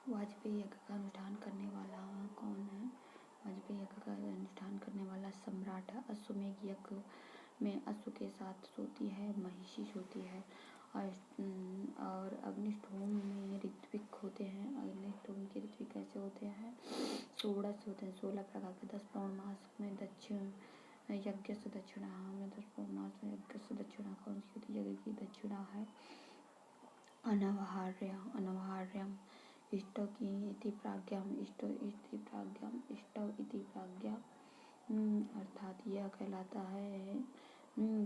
वाजपेयी यज्ञ का अनुष्ठान करने वाला कौन है? वाजपेयी यज्ञ का अनुष्ठान करने वाला सम्राट है। अश्वमेध यज्ञ में अश्व के साथ सोती है महिषी सोती है। और अग्निष्ठोम में ऋत्विक होते हैं। अग्निष्ठोम के ऋत्विक कैसे होते हैं? 16 होते हैं। 16 प्रकार के। 10 पौर्णमास में दक्षिण यज्ञ से दक्षिणा में 10 पौर्णमास में यज्ञ से दक्षिणा कौन सी होती है? यज्ञ की दक्षिणा है अनवहार्यम इष्ट की इति प्राज्ञाम इष्ट इति प्राज्ञा अर्थात यह कहलाता है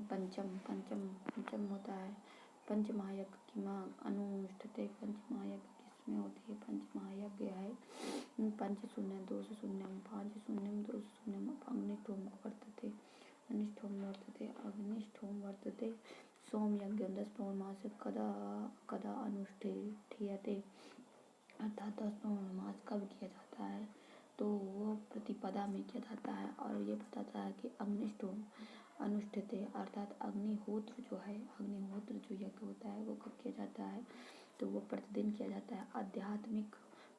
पंचम होता है। पंचमहायज्ञ की माँ अनुष्ठते। पंचमहायज्ञ किसमें होती है? पंचमहायज्ञ है पंचशून्यम 2 5 2 अग्निष्ठोम वर्तते। अग्निष्ठोम वर्तते। सोमयज्ञ 10 पौर्णमास कदा अनुष्ठीयते अर्थात 10 पौर्णमास कब किया जाता है? तो वो प्रतिपदा में किया जाता है। और ये बताता है कि अग्निष्ठोम अनुष्ठित अर्थात अग्निहोत्र जो यज्ञ होता है वो कब किया जाता है? तो वो प्रतिदिन किया जाता है। आध्यात्मिक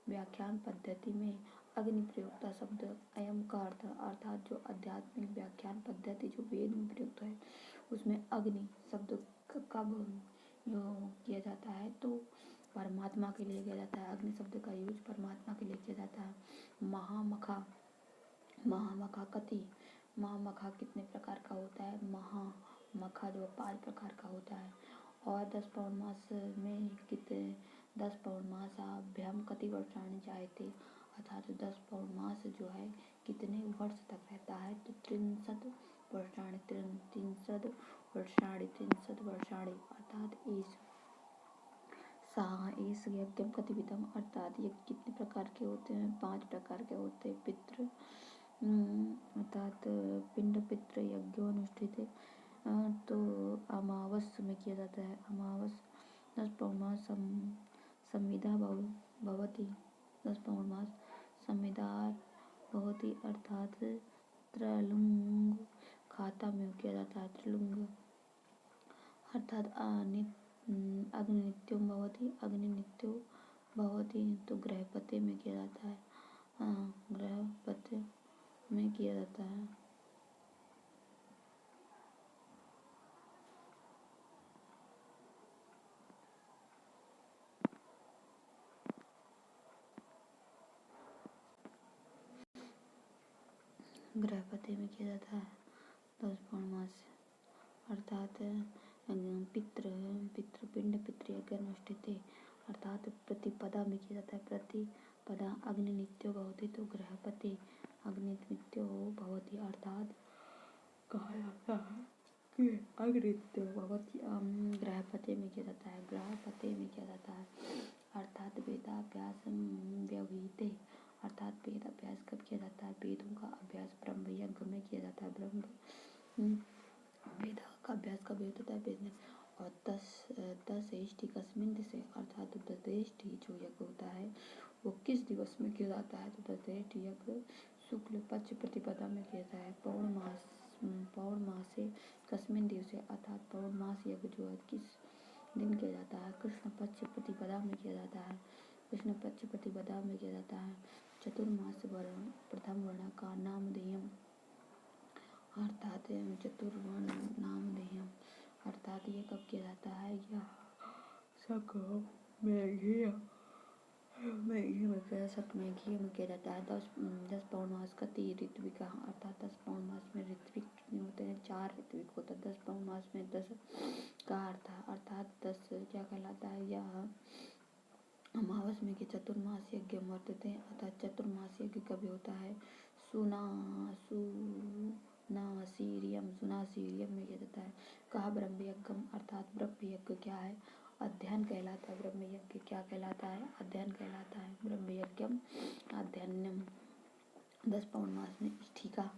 व्याख्यान पद्धति में अग्नि प्रयुक्ता शब्द अयम का अर्थ अर्थात जो आध्यात्मिक व्याख्यान पद्धति जो वेद में प्रयुक्त है उसमें अग्नि शब्द कब जो किया जाता है? तो परमात्मा के लिए किया जाता है। अग्नि शब्द का यूज परमात्मा के लिए किया जाता है। महामखा कितने प्रकार का होता है? महामखा जो 5 प्रकार का होता है। और 10 पौर्णमास में कितने 10 पौर्णमासाभ्याम कति वर्षाणि जायते अर्थात 10 पौर्णमास जो है कितने वर्ष तक रहता है? तो 63 वर्षाणि अर्थात इस यज्ञम कतिविधम अर्थात यज्ञ कितने प्रकार के होते हैं? 5 प्रकार के होते हैं। पितृ अर्थात पिंड पितृ यज्ञ अनुष्ठित तो अमावस में किया जाता है। अमावस 10 पौर्णमास संविदा भवति 10 पौर्णमास संविदार भवति अर्थात त्रलुंग खाता में किया जाता है। त्रलुंग अर्थात अग्निनित्यों भवति तो गृहपति में किया जाता है। गृहपति में किया जाता है। गृहपति में किया जाता है 10 पौर्णमास अर्थात पितृपिंड पितृयज्ञ अनुष्ठित अर्थात प्रतिपदा में किया जाता है। प्रतिपदा अग्निनित्यो भवति तो गृहपति अग्निनित्यो भवति अर्थात कहा जाता है कि अग्निनित्यो भवति गृहपति में किया जाता है। गृहपति में किया जाता है अर्थात वेदाभ्यास व्यवहिते अर्थात वेद अभ्यास कब किया जाता है? वेदों का अभ्यास ब्रह्म यज्ञ में किया जाता है। वेद का अभ्यास कब होता है? वेद में। और 10 एष्टि कस्मिन दिसे अर्थात 10 एष्टि जो यज्ञ होता है वो किस दिवस में किया जाता है? तो 10 एष्टि यज्ञ शुक्ल पक्ष प्रतिपदा में किया जाता है। पौर्णमासे कस्मिन दिवसे अर्थात पौर्णमास यज्ञ जो है किस दिन किया जाता है? कृष्ण पक्ष प्रतिपदा में किया जाता है। कृष्ण पक्ष प्रतिपदा में किया जाता है। चतुर्मास प्रथम वर्ण का नामधेयम अर्थात चतुर्वर्ण नामधेयम अर्थात ये कब किया जाता है? यह मेघी में किया जाता है। 10 पौर्णमास कति ऋत्विक अर्थात 10 पौर्णमास में ऋत्विक कितने होते हैं? 4 ऋत्विक होता है। 10 पौर्णमास में 10 का अर्थ अर्थात 10 क्या कहलाता है? यह अमावस में के चतुर्मास यज्ञ वर्तते अर्थात चतुर्मास यज्ञ कभी होता है? सुनासीरियम में किया जाता है। कहा ब्रह्म यज्ञम अर्थात ब्रह्म यज्ञ क्या है? अध्ययन कहलाता है। ब्रह्म यज्ञ क्या कहलाता है? अध्ययन कहलाता है। ब्रह्म यज्ञम अध्ययनम 10 पौर्णमास में इष्ठिका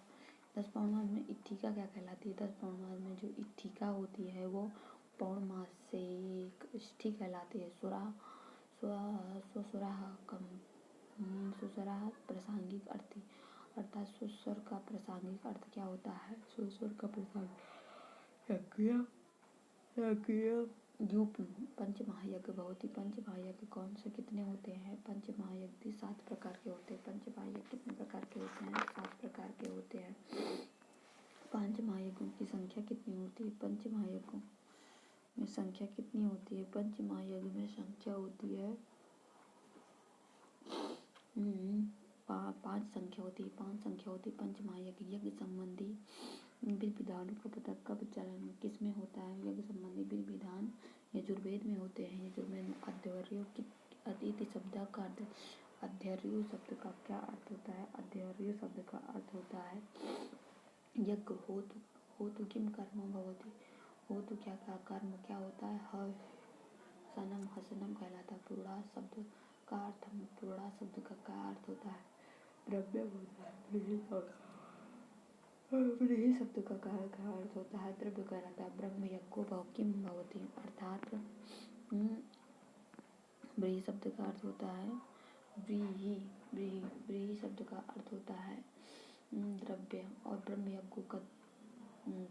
10 पौर्णमास में इष्ठिका क्या कहलाती है? 10 पौर्णमास में जो इष्ठिका होती है वो पौर्णमास से इष्ठि कहलाती है। सुसुराह प्रासंगिक अर्थ अर्थात सुस्वर का प्रासंगिक अर्थ क्या होता है? सुस्वर का प्रासंगिक यूप पंच महायज्ञ भवति। पंच महायज्ञ कौन से कितने होते हैं? पंच महायज्ञ 7 प्रकार के होते हैं। पंच महायज्ञ कितने प्रकार के होते हैं? 7 प्रकार के होते हैं। पांच महायज्ञों की संख्या कितनी होती है? पंच महायज्ञों में संख्या कितनी होती है? पंच महायज्ञ में संख्या होती है पांच संख्या होती है। पंच महायज्ञ यज्ञ संबंधी विधि विधानों का पता कब चलन किस में होता है? यज्ञ संबंधी विधि विधान यजुर्वेद में होते हैं। यजुर्वेद में अध्वर्यु की अतिथि शब्द का अर्थ अध्वर्यु शब्द का क्या अर्थ होता है? अध्वर्यु शब्द का अर्थ होता है यज्ञ होतु किम कर्म भवति। होतु क्या कर्म क्या होता है? हसनम हसनम कहलाता है। पुरुड़ा शब्द का अर्थ पुरुड़ा शब्द का क्या अर्थ होता है? द्रव्य होता है। ब्रीहि शब्द का अर्थ होता है द्रव्य कहलाता है। ब्रह्म यज्ञो किम भवति अर्थात ब्रीहि शब्द का अर्थ होता है ब्रीहि शब्द का अर्थ होता है द्रव्य। और ब्रह्म यज्ञ का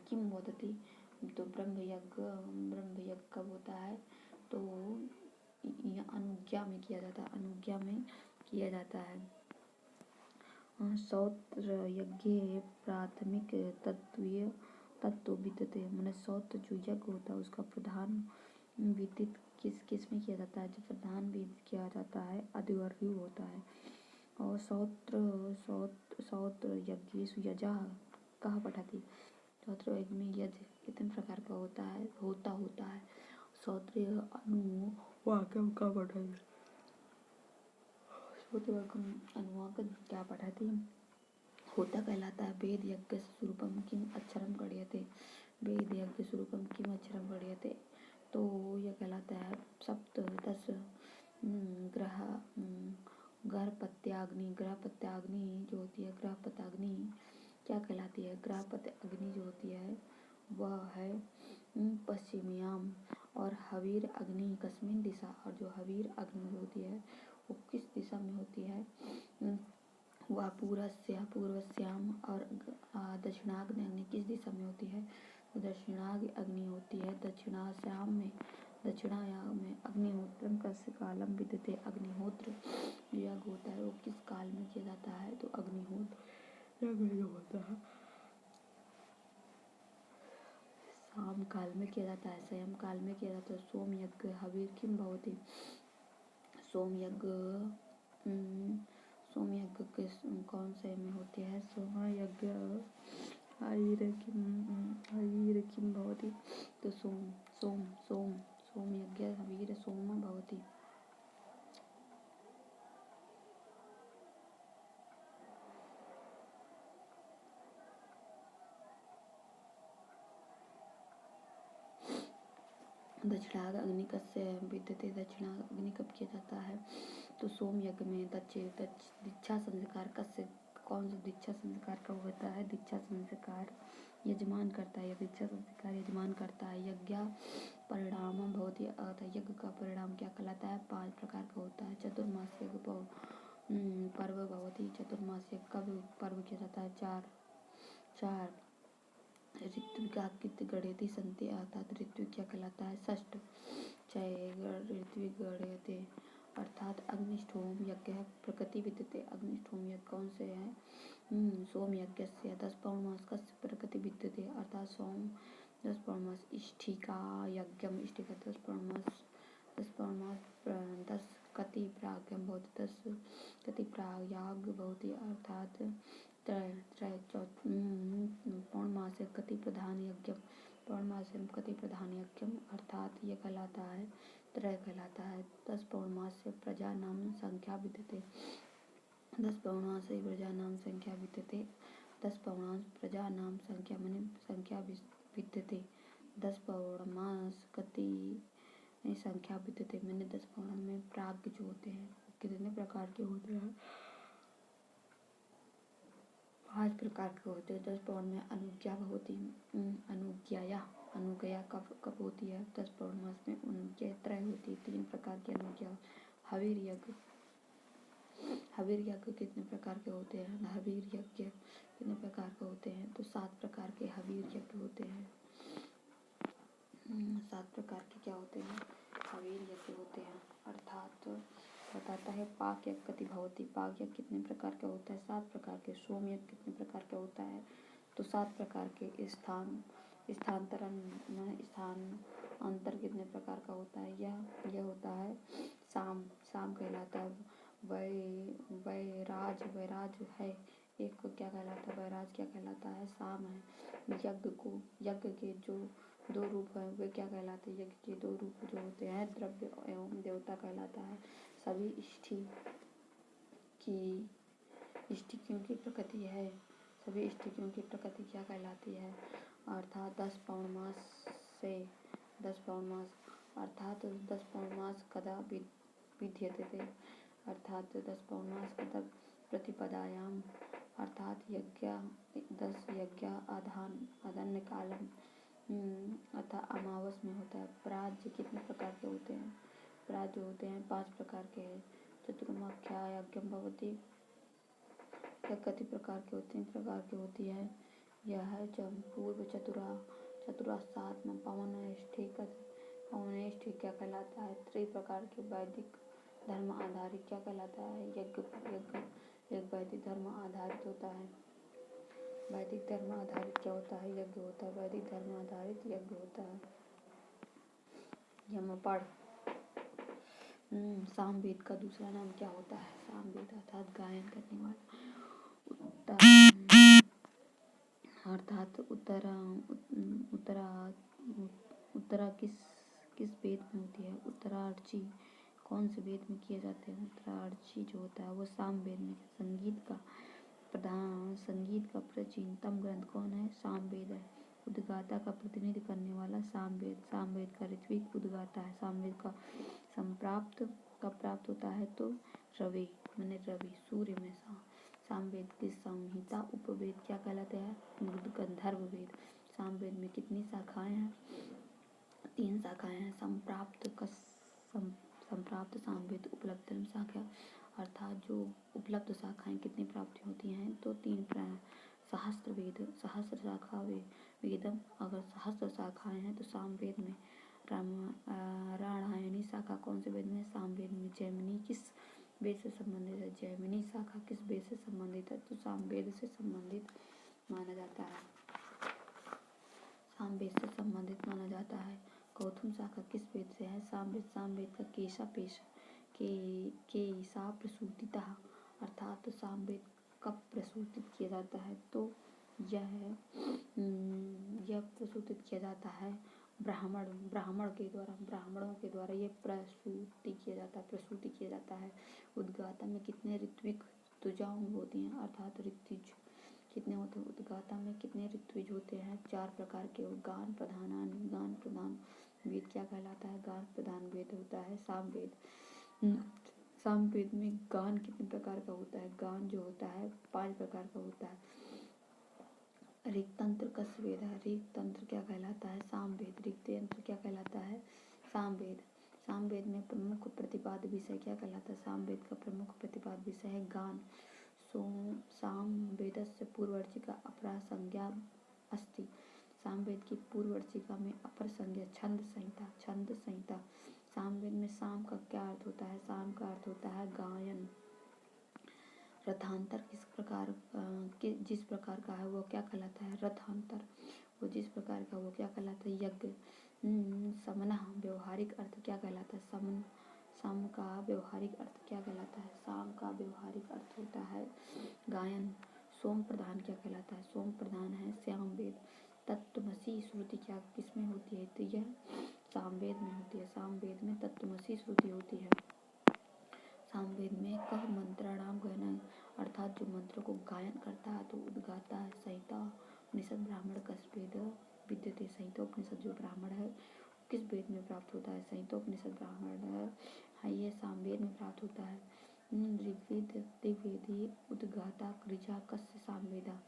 किम वदति, तो ब्रह्म यज्ञ कब होता है? तो अनुज्ञा में किया जाता है। अनुज्ञा में किया जाता है। श्रौत्र यज्ञ प्राथमिक तत्व विद्यते। मैंने श्रौत्र जो यज्ञ होता है उसका प्रधान विदित किस में किया जाता है? जो प्रधान विदित किया जाता है अध्वर्यु होता है। और श्रौत्र यज्ञेषु यजः कहाँ पठति। श्रौत्र यज्ञ में यज्ञ कितने प्रकार का होता है? होता है। श्रौत्र अनुवाकम का पठति। अनुवाकम क्या पठति? होता कहलाता है। वेद यज्ञ स्वरूपम किम अक्षरम गढ़यते। वेद यज्ञ स्वरूपम किम अक्षरम गढ़यते, तो यह कहलाता है 10 ग्रहपत्याग्नि जो होती है। ग्रहपत्याग्नि क्या कहलाती है? ग्रहपत्याग्नि जो होती है वह है पश्चिमयाम। और हवीर अग्नि कस्मिन दिशा, और जो हवीर अग्नि होती है वो किस दिशा में होती है? वह पूर्वस्याम। और दक्षिणाग्नि अग्नि किस दिशा में होती है? दक्षिणाग्नि अग्नि होती है दक्षिणायाम में। दक्षिणायाम में अग्निहोत्रम कस्य कालम विद्यते। अग्निहोत्र यज्ञ होता है वो किस काल में किया जाता है? तो अग्निहोत्र यज्ञ जो होता है शाम काल में किया जाता है। संयम काल में किया जाता है। सोम यज्ञ हवीर किम भवति। सोम यज्ञ कौन से में होते हैं? सोम यज्ञ हवीर किम भवति, तो सोम यज्ञ हवीर सोम भवति। दक्षिणाग अग्नि कस्य विद्यते। दक्षिणाग अग्नि कब किया जाता है? तो सोम यज्ञ में। दीक्षा संस्कार कस्य कौन सा दीक्षा संस्कार कब होता है? दीक्षा संस्कार यजमान करता है। दीक्षा संस्कार यजमान करता है। यज्ञ परिणाम भवति अतः यज्ञ का परिणाम क्या कहलाता है? 5 प्रकार का होता है। चतुर्मास यज्ञ पर्व भवति। चतुर्मास यज्ञ कब पर्व किया जाता है? 4 ऋत्विक गणयति संति अर्थात ऋत्विक क्या कहलाता है? षष्ठ ऋत्विक गणयते अर्थात अग्निष्ठोम यज्ञ प्रकृति विद्यते। अग्निष्ठोम यज्ञ कौन से है? सोम यज्ञ से 10 पौर्णमास कस्य प्रकृति विद्यते अर्थात सोम 10 पौर्णमास। इष्टिका यज्ञम इष्टिका 10 पौर्णमास 10 कति प्राज्ञम भवति। 10 कति प्रायाग भवति अर्थात पौर्णमासे कति प्रधान यज्ञ। पौर्णमासे कति प्रधान यज्ञ अर्थात ये कहलाता है त्रय कहलाता है। 10 पौर्णमासे प्रजा नाम संख्या विद्यते। 10 पौर्णमासे प्रजा नाम संख्या विद्यते। 10 पौर्णमास प्रजा नाम संख्या मैंने संख्या विद्यते। 10 पौर्णमास कति संख्या विद्यते मैंने 10 पौर्णमास में प्राग जो होते हैं कितने प्रकार के होते हैं? 5 प्रकार के होते हैं। 10 पौर्ण में अनुज्ञा होती अनुज्ञा कब होती है? 10 पौर्णमास में अनुज्ञा त्रय होती है। 3 प्रकार की अनुज्ञा। हवीर यज्ञ कितने प्रकार के होते हैं? हवीर यज्ञ कितने प्रकार के होते हैं? तो 7 प्रकार के हवीर यज्ञ होते हैं। 7 प्रकार के क्या होते हैं, हवीर यज्ञ होते हैं। अर्थात बताता है पाक यज्ञ कति भवति, पाक यज्ञ कितने प्रकार का होता है, 7 प्रकार के। सोम यज्ञ कितने प्रकार का होता है, तो 7 प्रकार के। स्थानांतरण अंतर कितने प्रकार का होता है, यह होता है साम कहलाता है। वैराज है एक, क्या कहलाता है, वैराज क्या कहलाता है, साम है। यज्ञ के जो 2 रूप हैं वे क्या कहलाते हैं, यज्ञ के 2 रूप जो होते हैं द्रव्य एवं देवता कहलाता है। सभी स्टिकियों की प्रकृति है, सभी स्टिकियों की प्रकृति क्या कहलाती है, अर्थात 10 पौर्णमास से 10 पौर्णमास, अर्थात 10 पौर्णमास कदा विद्यते थे, अर्थात 10 पौर्णमास कदा प्रतिपदायाम, अर्थात 10 यज्ञ आधान्य कालम अतः अमावस में होता है। प्राज्य कितने प्रकार के होते हैं, प्राज्य होते हैं 5 प्रकार के हैं। चतुर्माख्या यज्ञम भवति, कति प्रकार के होते हैं, प्रकार की होती है। यह है पूर्व चतुरास्तात्म पवनेष्ठिक क्या कहलाता है, 3 प्रकार के। वैदिक धर्म आधारित क्या कहलाता है, यज्ञ वैदिक धर्म आधारित होता है। वैदिक धर्म आधारित क्या होता है, यज्ञ होता है। वैदिक धर्म आधारित यज्ञ होता है। यमपढ़ सामवेद का दूसरा नाम क्या होता है, सामवेद अर्थात गायन करने वाला। अर्थात उत्तरा किस वेद में होती है, उत्तरार्ची कौन से वेद में किए जाते हैं, उत्तरार्ची जो होता है वो सामवेद में। संगीत का प्राचीनतम ग्रंथ कौन है, सामवेद है। उद्गाता का प्रतिनिधित्व करने वाला सामवेद का ऋत्विक उद्गाता है। सामवेद का संप्राप्त कब प्राप्त होता है, तो रवि सूर्य में सामवेद की संहिता उपवेद क्या कहलाते हैं, गंधर्व वेद। सामवेद में कितनी शाखाएं हैं, 3 शाखाएं हैं। संप्राप्त सामवेद उपलब्ध शाखा, अर्थात जो उपलब्ध शाखाएं कितनी प्राप्ति होती हैं, तो 3 सहस्त्र वेद, सहस्त्र शाखा वेदम। अगर सहस्त्र शाखाएं हैं तो सामवेद में राणायणी शाखा कौन से वेद में, सामवेद में। जैमिनी किस वेद से संबंधित है, जैमिनी शाखा किस वेद से संबंधित है, तो सामवेद से संबंधित माना जाता है, सामवेद से संबंधित माना जाता है। कौथुम शाखा किस वेद से है, सामवेद का केसा प्रसूतितः, अर्थात सामवेद कब प्रसूतित किया जाता है, तो यह प्रसूतित किया जाता है ब्राह्मणों के द्वारा ये प्रसूति किया जाता है। उद्गाता में कितने ऋत्विक तुजांग होती हैं, अर्थात ऋत्विज कितने होते हैं, उद्गाता में कितने ऋत्विज होते हैं, 4 प्रकार के। गान प्रधान वेद क्या कहलाता है, गान प्रधान वेद होता है सामवेद। सामवेद में गान कितने प्रकार का होता है, गान जो होता है 5 प्रकार का होता है। ऋक्तंत्र कस वेद है, ऋक्तंत्र क्या कहलाता है, सामवेद। ऋक्तंत्र क्या कहलाता है, सामवेद। सामवेद में प्रमुख प्रतिपाद्य विषय क्या कहलाता है, सामवेद का प्रमुख प्रतिपाद्य विषय है गान। सामवेदस्य पूर्ववर्चिका अपरा संज्ञा अस्ति, सामवेद की पूर्ववर्चिका में अपर संज्ञा छंद संहिता। सामवेद में साम का क्या अर्थ होता है, साम का अर्थ होता है गायन। रथांतर जिस प्रकार का है वो क्या कहलाता है, रथांतर। वो जिस प्रकार का वो क्या कहलाता है, यज्ञ। समनः व्यवहारिक अर्थ क्या कहलाता है, सम का व्यवहारिक अर्थ क्या कहलाता है, साम का व्यवहारिक अर्थ होता है गायन। सोम प्रधान क्या कहलाता है, सोम प्रधान है सामवेद। तत्त्वमसि श्रुति क्या किसमें होती है, तो यह सामवेद में होती है। सामवेद में तत्त्वमसि श्रुति होती है। सामवेद में कह मंत्राणाम गायन, अर्थात जो मंत्रों को गायन करता है तो उद्गाता है। संहिता उपनिषद ब्राह्मण कस वेद विद्यते, संहिता उपनिषद जो ब्राह्मण है किस वेद में प्राप्त होता है, संहिता उपनिषद ब्राह्मण है, ये सामवेद में प्राप्त होता है। ऋग्वेदी उद्गाता ऋचा कस्य सामवेदा,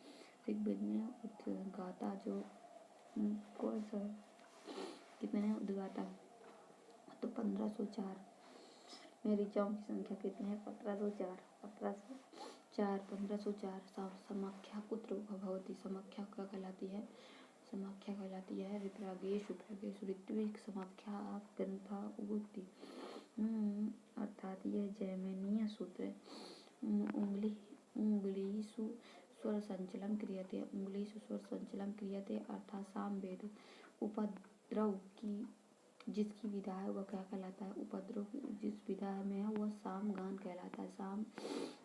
ऋग्वेद में उद्गाता जो कौन सा कितने हैं उद्गाता, तो 1504 में ऋचाओं की संख्या कितनी है, 1504। समाख्या कुत्र भवती, समाख्या क्या कहलाती है, समाख्या कहलाती है। विप्रागेश ऋत्विक समाख्या ग्रंथा उक्ति अर्थात यह जैमिनीय सूत्र उंगलीषु स्वर संचलन क्रियते अर्थात सामवेद उपद्रव की जिसकी विधा है वह क्या कहलाता है? उपद्रव जिस विधा में है वह साम गान कहलाता है। साम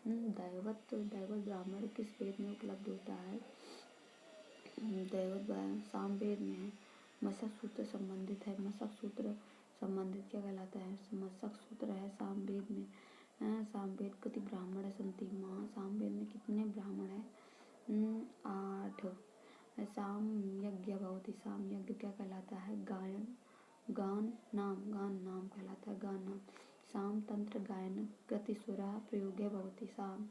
दैवत ब्राह्मण किस वेद में उपलब्ध होता है? दैवत साम वेद में है। मशक सूत्र संबंधित है। मशक सूत्र संबंधित क्या कहलाता है? मशक सूत्र है साम वेद में। साम वेद कति ब्राह्मण संति माँ, साम वेद में कितने ब्राह्मण है? 8। साम यज्ञ भवति, साम यज्ञ क्या कहलाता है? गान नाम कहलाता है। गान नाम। साम तंत्र गायन गति सुरा प्रयोग्य भवति, साम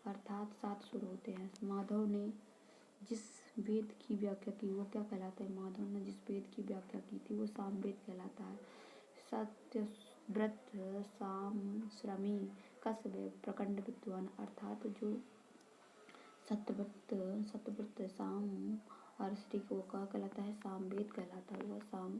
अर्थात 7 सुर होते हैं। माधव ने जिस वेद की व्याख्या की वो क्या कहलाता है? माधव ने जिस वेद की व्याख्या की थी वो साम वेद कहलाता है। सत्यव्रत साम श्रमी कस्य प्रकंड विद्वान अर्थात जो सत्यव्रत साम हर्षि को क्या कहलाता है? साम वेद कहलाता है। वह साम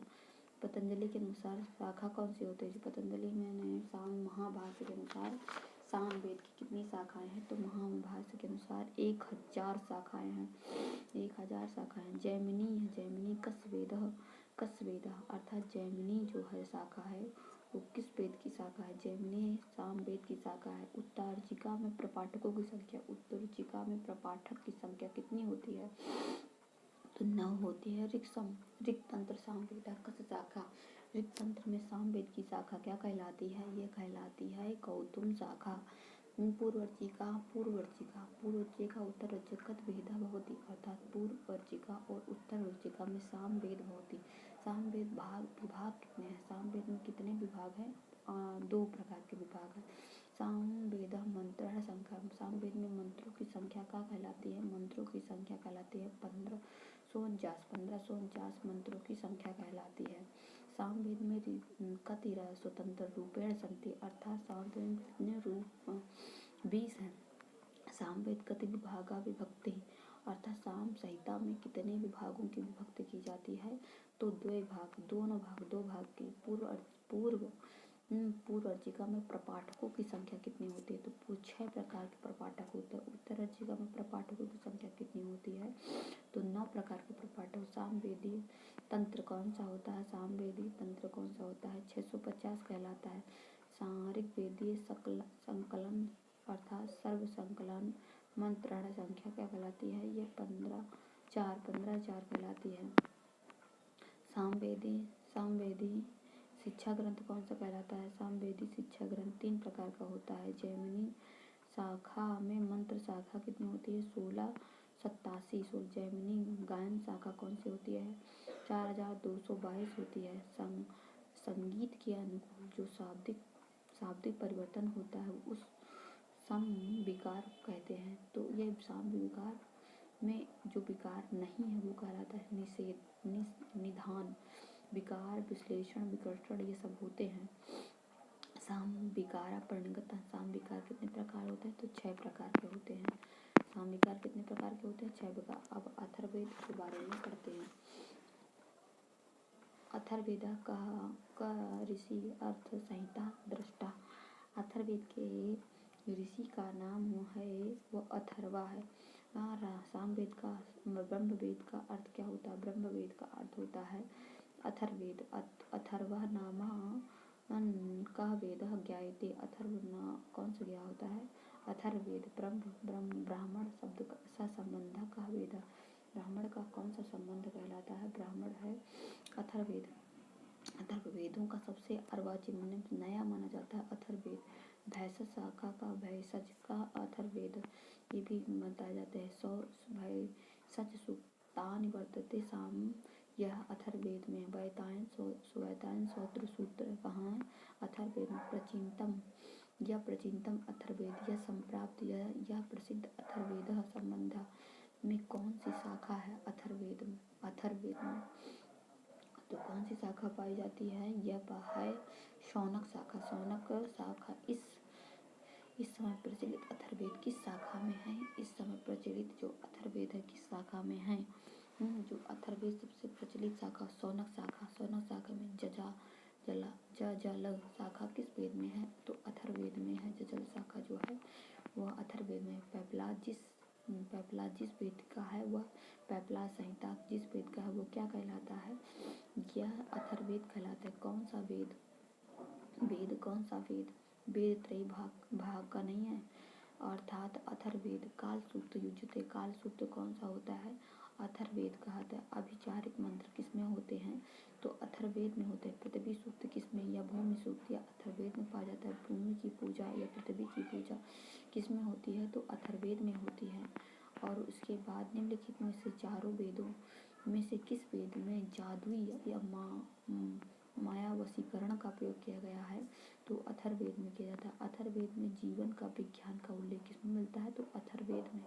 पतंजलि के अनुसार शाखा कौन सी होती है? जो पतंजलि में साम महाभाष्य के अनुसार साम वेद की कितनी शाखाएं हैं? तो महाभाष्य के अनुसार 1000 शाखाएं हैं। 1000 शाखाएं। जैमिनी कस्य वेद अर्थात जैमिनी जो है शाखा है वो किस वेद की शाखा है? जैमिनी साम वेद की शाखा है। उत्तरजिका में प्रपाठकों की संख्या, उत्तरजिका में प्रपाठक की संख्या कितनी होती है? तो 9 होती है। ऋक् तंत्र सामवेद कस्य शाखा, ऋक् तंत्र में सामवेद की शाखा क्या कहलाती है? ये कहलाती है कौतुम शाखा। पूर्वर्जिका उत्तरर्जिकत भेदा भवति अर्थात पूर्वर्जिका और उत्तरवर्जिका में सामवेद भवति। सामवेद विभाग कितने हैं? सामवेद में कितने विभाग हैं? 2 प्रकार के विभाग हैं। सामवेद मंत्र संख्या, सामवेद में मंत्रों की संख्या क्या कहलाती है? मंत्रों की संख्या कहलाती है 1549 मंत्रों की संख्या कहलाती है। सामवेद में कति स्वतंत्र रूपेण सन्ति अर्थात सामवेद में कितने रूप 20 हैं। सामवेद कति विभागा विभक्ति अर्थात साम संहिता में कितने विभागों की विभक्ति की जाती है? तो 2 भाग की। पूर्वर्जिका में प्रपाठकों की संख्या कितनी होती है? तो 6 प्रकार के प्रपाठक होते हैं। उत्तरर्जिका में प्रपाठकों की संख्या कितनी होती है? तो 9 प्रकार के प्रपाठक। सामवेदी तंत्र कौन सा होता है? सामवेदी तंत्र कौन सा होता है? 650 कहलाता है। ऋग्वेदीय संकलन अर्थात सर्व संकलन मंत्रण संख्या क्या कहलाती है? ये 15 कहलाती है। सामवेदी शिक्षा ग्रंथ कौन सा कहलाता है? सामवेदी शिक्षा ग्रंथ 3 प्रकार का होता है। जैमिनी शाखा में मंत्र शाखा कितनी होती है? 1687। जैमिनी गायन शाखा कौन सी होती है? 4222 होती है। संगीत के अनुकूल जो शाब्दिक परिवर्तन होता है उस सम विकार कहते हैं। तो यह सम विकार में जो विकार नहीं है वो कहलाता है निषेध, निधान, विकार, विश्लेषण, विकर्षण ये सब होते हैं। साम विकारा परिणगता, साम विकार कितने प्रकार होते हैं? तो 6 प्रकार के होते हैं। साम विकार कितने प्रकार के होते हैं? 6 प्रकार। अब अथर्ववेद के बारे में पढ़ते हैं। अथर्ववेद का ऋषि अर्थ संहिता दृष्टा। अथर्ववेद के ऋषि का नाम है वो अथर्वा है। सामवेद का ब्रह्मवेद का अर्थ क्या होता है? ब्रह्मवेद का अर्थ होता है अथर्ववेद। अथर्व नामा का वेद ज्ञायते। अथर्व कौन सा ज्ञा होता है? अथर्ववेद। ब्राह्मण शब्द का संबंध का वेद, ब्राह्मण का कौन सा संबंध कहलाता है? ब्राह्मण है अथर्ववेद। अथर्ववेदों का सबसे अर्वाचीन नया माना जाता है अथर्ववेद। भैषज शाखा का भैषज का अथर्ववेद ये भी बताया जाता है। भैषज सूक्तानि वर्तते साम यह अथर्ववेद में। वैतायन सौत्र सूत्र कहाँ है? अथर्ववेद में। प्रचीनतम अथर्ववेद यह संप्राप्त यह प्रसिद्ध अथर्ववेद संबंध में कौन सी शाखा है? अथर्ववेद में तो कौन सी शाखा पाई जाती है? यह है शौनक शाखा। शौनक शाखा इस समय प्रचलित अथर्ववेद किस शाखा में है? इस समय प्रचलित जो अथर्ववेद है किस शाखा में है? जो अथर्ववेद सबसे प्रचलित शाखा शौनक शाखा, शौनक शाखा में जजल शाखा किस वेद में है? तो अथर्ववेद में है। जजल शाखा जो है वह अथर्ववेद में है। पैपलाद जिस वेद का है वह पैपलाद संहिता जिस वेद का है वो क्या कहलाता है? यह अथर्ववेद कहलाता है। कौन सा वेद? कौन सा वेद? वेद त्रय भाग का नहीं है, अर्थात अथर्ववेद। काल सूत्र युज्यते, काल सूत्र कौन सा होता है? अथर्ववेद कहता है। अभिचारिक मंत्र किसमें होते हैं? तो अथर्ववेद में होते हैं। पृथ्वी सूक्त किसमें या भूमि सूक्त या अथर्ववेद में पाया जाता है? भूमि की पूजा या पृथ्वी की पूजा किसमें होती है? तो अथर्ववेद में होती है। और उसके बाद निम्नलिखित में से चारों वेदों में से किस वेद में जादुई या माया वशीकरण का प्रयोग किया गया है? तो अथर्ववेद में किया जाता है। अथर्ववेद में जीवन का विज्ञान का उल्लेख किसमें मिलता है? तो अथर्ववेद में।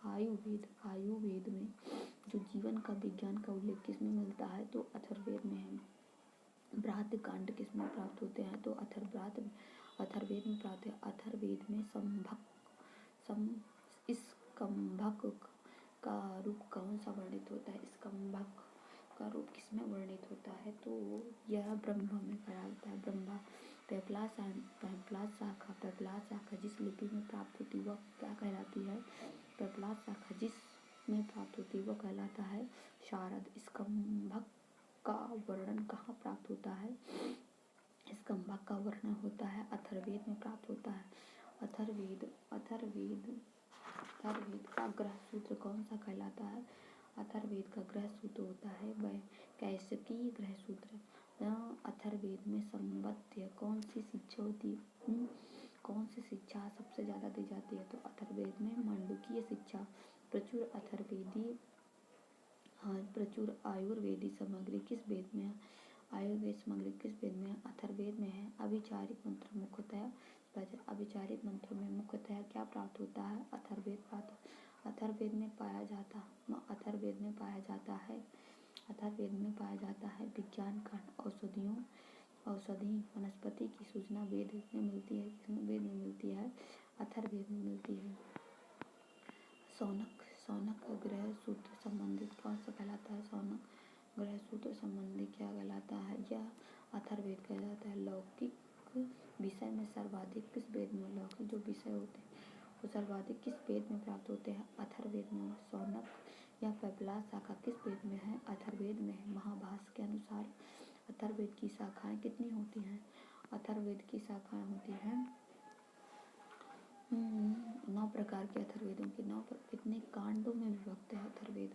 आयुर्वेद में जो जीवन का विज्ञान का उल्लेख किसमें मिलता है? तो अथर्ववेद में है। ब्राह्द कांड किसमें प्राप्त होते हैं? तो अथर्ववेद में प्राप्त है। अथर्ववेद में स्कंभक का रूप कौन सा वर्णित होता है? स्कंभक का रूप किसमें वर्णित होता है? तो यह ब्रह्म में पाया जाता है। ब्रह्मा पैपलाद शाखा जिस लिपि में प्राप्त होती है वह क्या कहलाती है? पैपलाद शाखा जिसमें प्राप्त होती है वह कहलाता है शारद। स्कंभक का वर्णन कहाँ प्राप्त होता है? स्कंभक का वर्णन होता है अथर्ववेद में प्राप्त होता है। अथर्ववेद का ग्रह सूत्र कौन सा कहलाता है? अथर्ववेद का ग्रह सूत्र होता है वह कैसिकी ग्रह सूत्र। अथर्ववेद में संबद्ध कौन सी शिक्षा होती है? कौन सी शिक्षा सबसे ज़्यादा दी जाती है? तो अथर्ववेद में मांडुक्य शिक्षा। प्रचुर आयुर्वेदी सामग्री किस वेद में है? आयुर्वेद सामग्री किस वेद में है? अथर्ववेद में है। अभिचारिक मंत्र अभिचारिक मंत्रों में मुख्यतः क्या प्राप्त होता है? अथर्ववेद में पाया जाता है विज्ञान कांड। औषधि वनस्पति की सूचना वेद में मिलती है। किसमें? वेद में मिलती है। अथर्ववेद में मिलती है। शौनक ग्रह सूत्र संबंधित कौन सा कहलाता है? शौनक ग्रह सूत्र संबंधी क्या कहलाता है? यह अथर्ववेद कहलाता है। लौकिक विषय में सर्वाधिक किस वेद में? लौकिक जो विषय होते हैं वो सर्वाधिक किस वेद में प्राप्त होते हैं? अथर्ववेद में। शौनक या पैपलाद शाखा किस वेद में है? अथर्ववेद में है। महाभाष्य के अनुसार अथर्ववेद की शाखाएं कितनी होती हैं? अथर्ववेद की शाखाएं होती हैं 9 प्रकार के। अथर्ववेदों के 9 कितने कांडों में विभक्त है अथर्ववेद?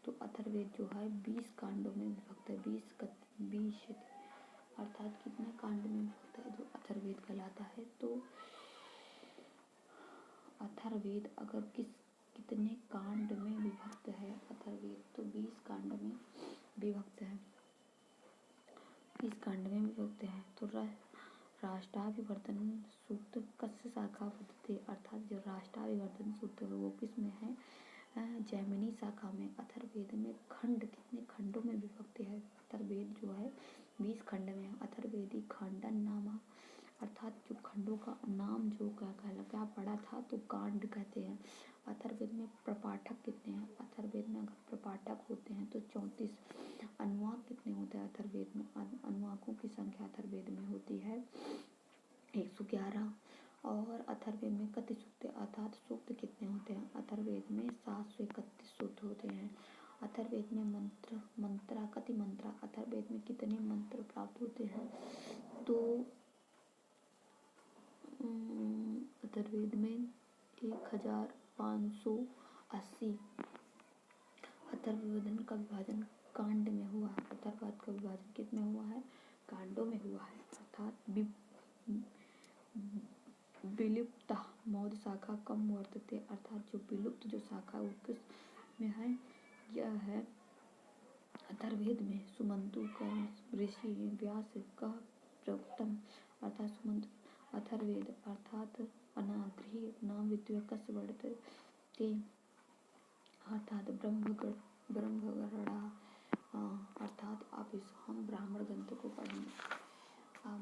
तो अथर्ववेद जो है 20 कांडों में विभक्त है। 20 अर्थात कितने कांड में विभक्त है जो अथर्ववेद कहलाता है? तो अथर्ववेद अगर कितने कांड में विभक्त है अथर्ववेद? तो 20 कांड में विभक्त है। 20 कांड में विभक्त है। तो राष्ट्राभिवर्धन सूत्र कस्य शाखा वर्तते? अर्थात जो राष्ट्राभिवर्धन सूत्र वो किस में है? जैमिनी शाखा में। अथर्ववेद में खंड कितने खंडों में विभक्त है? अथर्ववेद जो है 20 खंड में है। अथर्ववेदी खंडन नामा अर्थात जो खंडों का नाम जो क्या पड़ा था तो कांड कहते हैं। अथर्ववेद में प्रपाठक कितने हैं? अथर्ववेद में अगर प्रपाठक होते हैं तो 34। अनुवाक कितने होते हैं अथर्ववेद में? अनुवाकों की संख्या अथर्ववेद में होती है 111। और अथर्ववेद में कति सूक्त अर्थात सूक्त कितने होते हैं? अथर्ववेद में 731 सूक्त होते हैं। अथर्ववेद में कति मंत्र? अथर्ववेद में कितने मंत्र प्राप्त होते हैं? तो अथर्ववेद में 1580। अथर्ववेद का विभाजन कांड में हुआ है। अथर्ववेद का विभाजन किसमें हुआ है? कांडों में हुआ है। अर्थात विलुप्त मौद शाखा कम वर्तते अर्थात जो विलुप्त जो शाखा वो किस में है? यह है अथर्ववेद में। सुमंतु का ऋषि व्यास का प्रोक्तम अर्थात सुमंतु अथर्ववेद अर्थात अनागृह नाम विद्या कस्य वर्तते अर्थात ब्रह्मगढ़ा अर्थात आप इस हम ब्राह्मण ग्रंथ को पढ़ेंगे।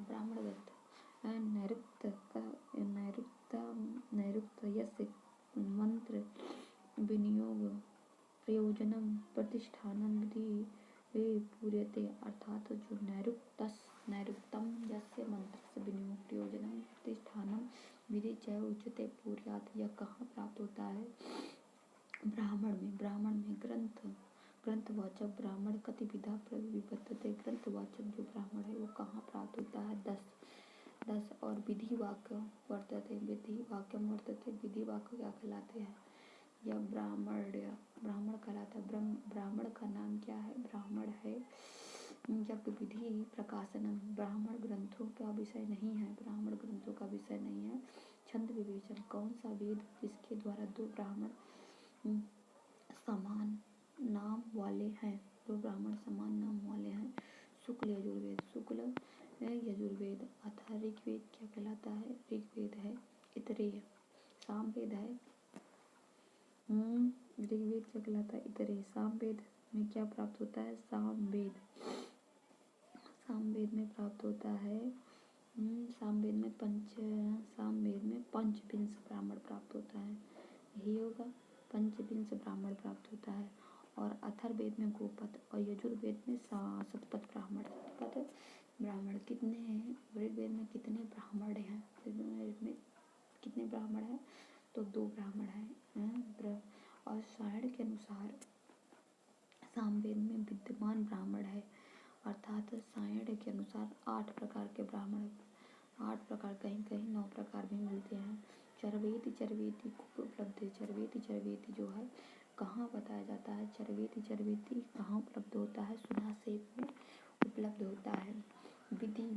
ब्राह्मण ग्रंथ नैरुक्त यस्य मंत्र विनियोग प्रयोजनम प्रतिष्ठानं विधि पूर्यते अर्थात जो नैरुक्तम यस्य मंत्रस्य विनिमुक्तयोजनं प्रतिष्ठानं विधि च उच्यते पूर्यात्। यह कहाँ प्राप्त होता है? ब्राह्मण में ग्रंथवाचक ब्राह्मण कति विधा विपत्तते। ग्रंथवाचक जो ब्राह्मण है वो कहाँ प्राप्त होता है? 10 और विधि वाक्य वर्तते। विधि वाक्य क्या कहलाते हैं? यह ब्राह्मण कहलाता है। ब्राह्मण का नाम क्या है? ब्राह्मण है जब विधि प्रकाशनम। ब्राह्मण ग्रंथों का विषय नहीं है। ब्राह्मण ग्रंथों का विषय नहीं है। छंद विवेचन, कौन सा वेद जिसके द्वारा दो ब्राह्मण समान नाम वाले हैं? दो ब्राह्मण समान नाम वाले हैं। शुक्ल यजुर्वेद। अतः ऋग्वेद क्या कहलाता है? ऋग्वेद है इतरेय। सामवेद है ऋग्वेद क्या कहलाता है? इतरेय। सामवेद में क्या प्राप्त होता है? सामवेद में प्राप्त होता है सामवेद में पंचविंश ब्राह्मण प्राप्त होता है। यही होगा, पंचविंश ब्राह्मण प्राप्त होता है। और अथर्ववेद में गोपद और यजुर्वेद में शतपथ ब्राह्मण। कितने हैं? ऋग्वेद में कितने ब्राह्मण हैं? ऋग्वेद में कितने ब्राह्मण हैं? तो 2 ब्राह्मण हैं। और सायण के अनुसार सामवेद में विद्यमान ब्राह्मण है, अर्थात सायण के अनुसार 8 प्रकार के ब्राह्मण, 8 प्रकार, कहीं 9 प्रकार भी मिलते हैं। चरवेदी को उपलब्ध है। चरवेदी जो है कहाँ बताया जाता है? चरवेदी कहाँ उपलब्ध होता है? सुनासेप में उपलब्ध होता है। विधि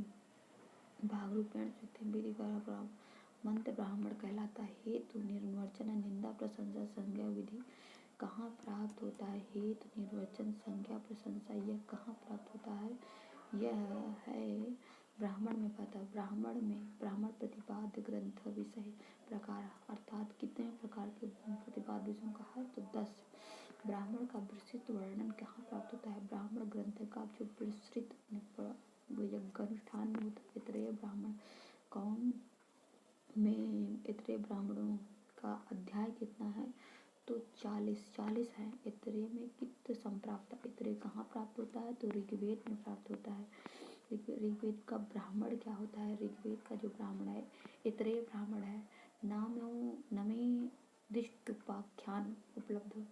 भागरूपेण विधि का मंत्र ब्राह्मण कहलाता है। हेतु निर्वचन निंदा प्रशंसा संज्ञा विधि कहाँ प्राप्त होता है? हेतु निर्वचन संज्ञा प्रशंसा यह कहाँ प्राप्त होता है? यह है ब्राह्मण में पाता। ब्राह्मण प्रतिपाद्य ग्रंथ विषय प्रकार, अर्थात कितने प्रकार के प्रतिपाद्य विषयों का है? तो 10। ब्राह्मण का विस्तृत वर्णन कहाँ प्राप्त होता है? ब्राह्मण ग्रंथ का जो विस्तृत यज्ञानुष्ठान में होता है। इतरेय ब्राह्मण कौन में इतरेय ब्राह्मणों का अध्याय कितना है? तो 40 है। इतरेय में कित संप्राप्त। इतरेय कहाँ प्राप्त होता है? तो ऋग्वेद में प्राप्त होता है। ऋग्वेद का ब्राह्मण क्या होता है? ऋग्वेद का जो ब्राह्मण है इतरेय ब्राह्मण है। नमे दिष्टोपाख्यान उपलब्ध।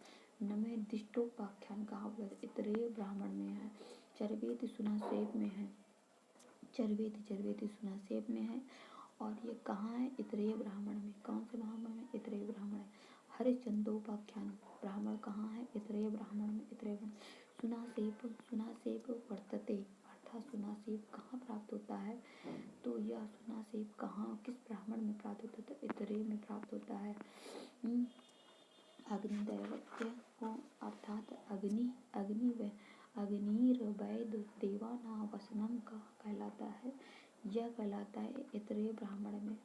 नमे दिष्टोपाख्यान कहाँ उपलब्ध? इतरेय ब्राह्मण में है। चरवेद सुनासेप में है। चरवेद सुनासेप में है। और ये कहाँ है? इतरेय ब्राह्मण में। कौन से ब्राह्मण में? इतरेय ब्राह्मण है। हरिश्चंदोपाख्यान ब्राह्मण कहाँ है? इतरेय ब्राह्मण में। सुनासेप वर्तते, अर्थात सुनासेप कहाँ प्राप्त होता है? तो यह सुनासेप कहाँ, किस ब्राह्मण में प्राप्त होता है? तो इतरेय में प्राप्त होता है। अग्निदैवत्य को, अर्थात अग्निर्वैद देवानावसनम का कहलाता है। यह कहलाता है इतरेय ब्राह्मण में।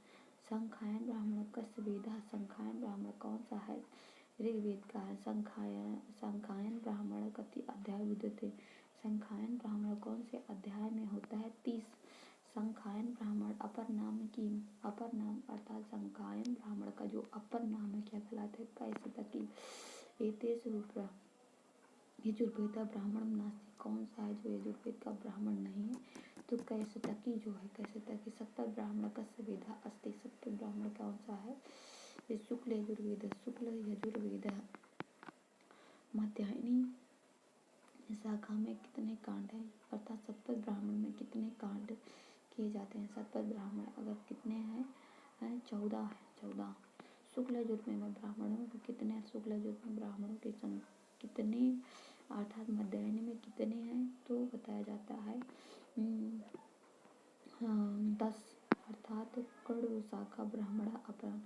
संखायन ब्राह्मण कस्य वेदा। संखायन ब्राह्मण कौन सा है? ऋग्वेद का है। संखायन ब्राह्मण कति अध्याय विद्यते। संखायन ब्राह्मण कौन से अध्याय में होता है? 30। संखायन ब्राह्मण अपर नाम अर्थात संखायन ब्राह्मण का जो अपर नाम है क्या कहलाता है? कैसतकी। एतेषु यजुर्वेद ब्राह्मण नास्ति। कौन सा है जो यजुर्वेद का ब्राह्मण नहीं है? तो कैसतकी जो है, कैसतकी। सप्त ब्राह्मण कस्य वेदा अस्ति। सप्त ब्राह्मण कौन सा है? शुक्ल यजुर्वेद। मध्याह्नी शाखा में कितने कांड हैं? अर्थात सप्त ब्राह्मण में कितने कांड किए जाते हैं? सप्त ब्राह्मण अगर कितने हैं? 14 है। 14। शुक्ल यजुर्वेद में ब्राह्मणों के कितने? शुक्ल यजुर्वेद में ब्राह्मणों की संख्या कितने, अर्थात मध्याह्नी में कितने हैं? तो बताया जाता है 10। अर्थात कर्ण शाखा ब्राह्मण अपराण,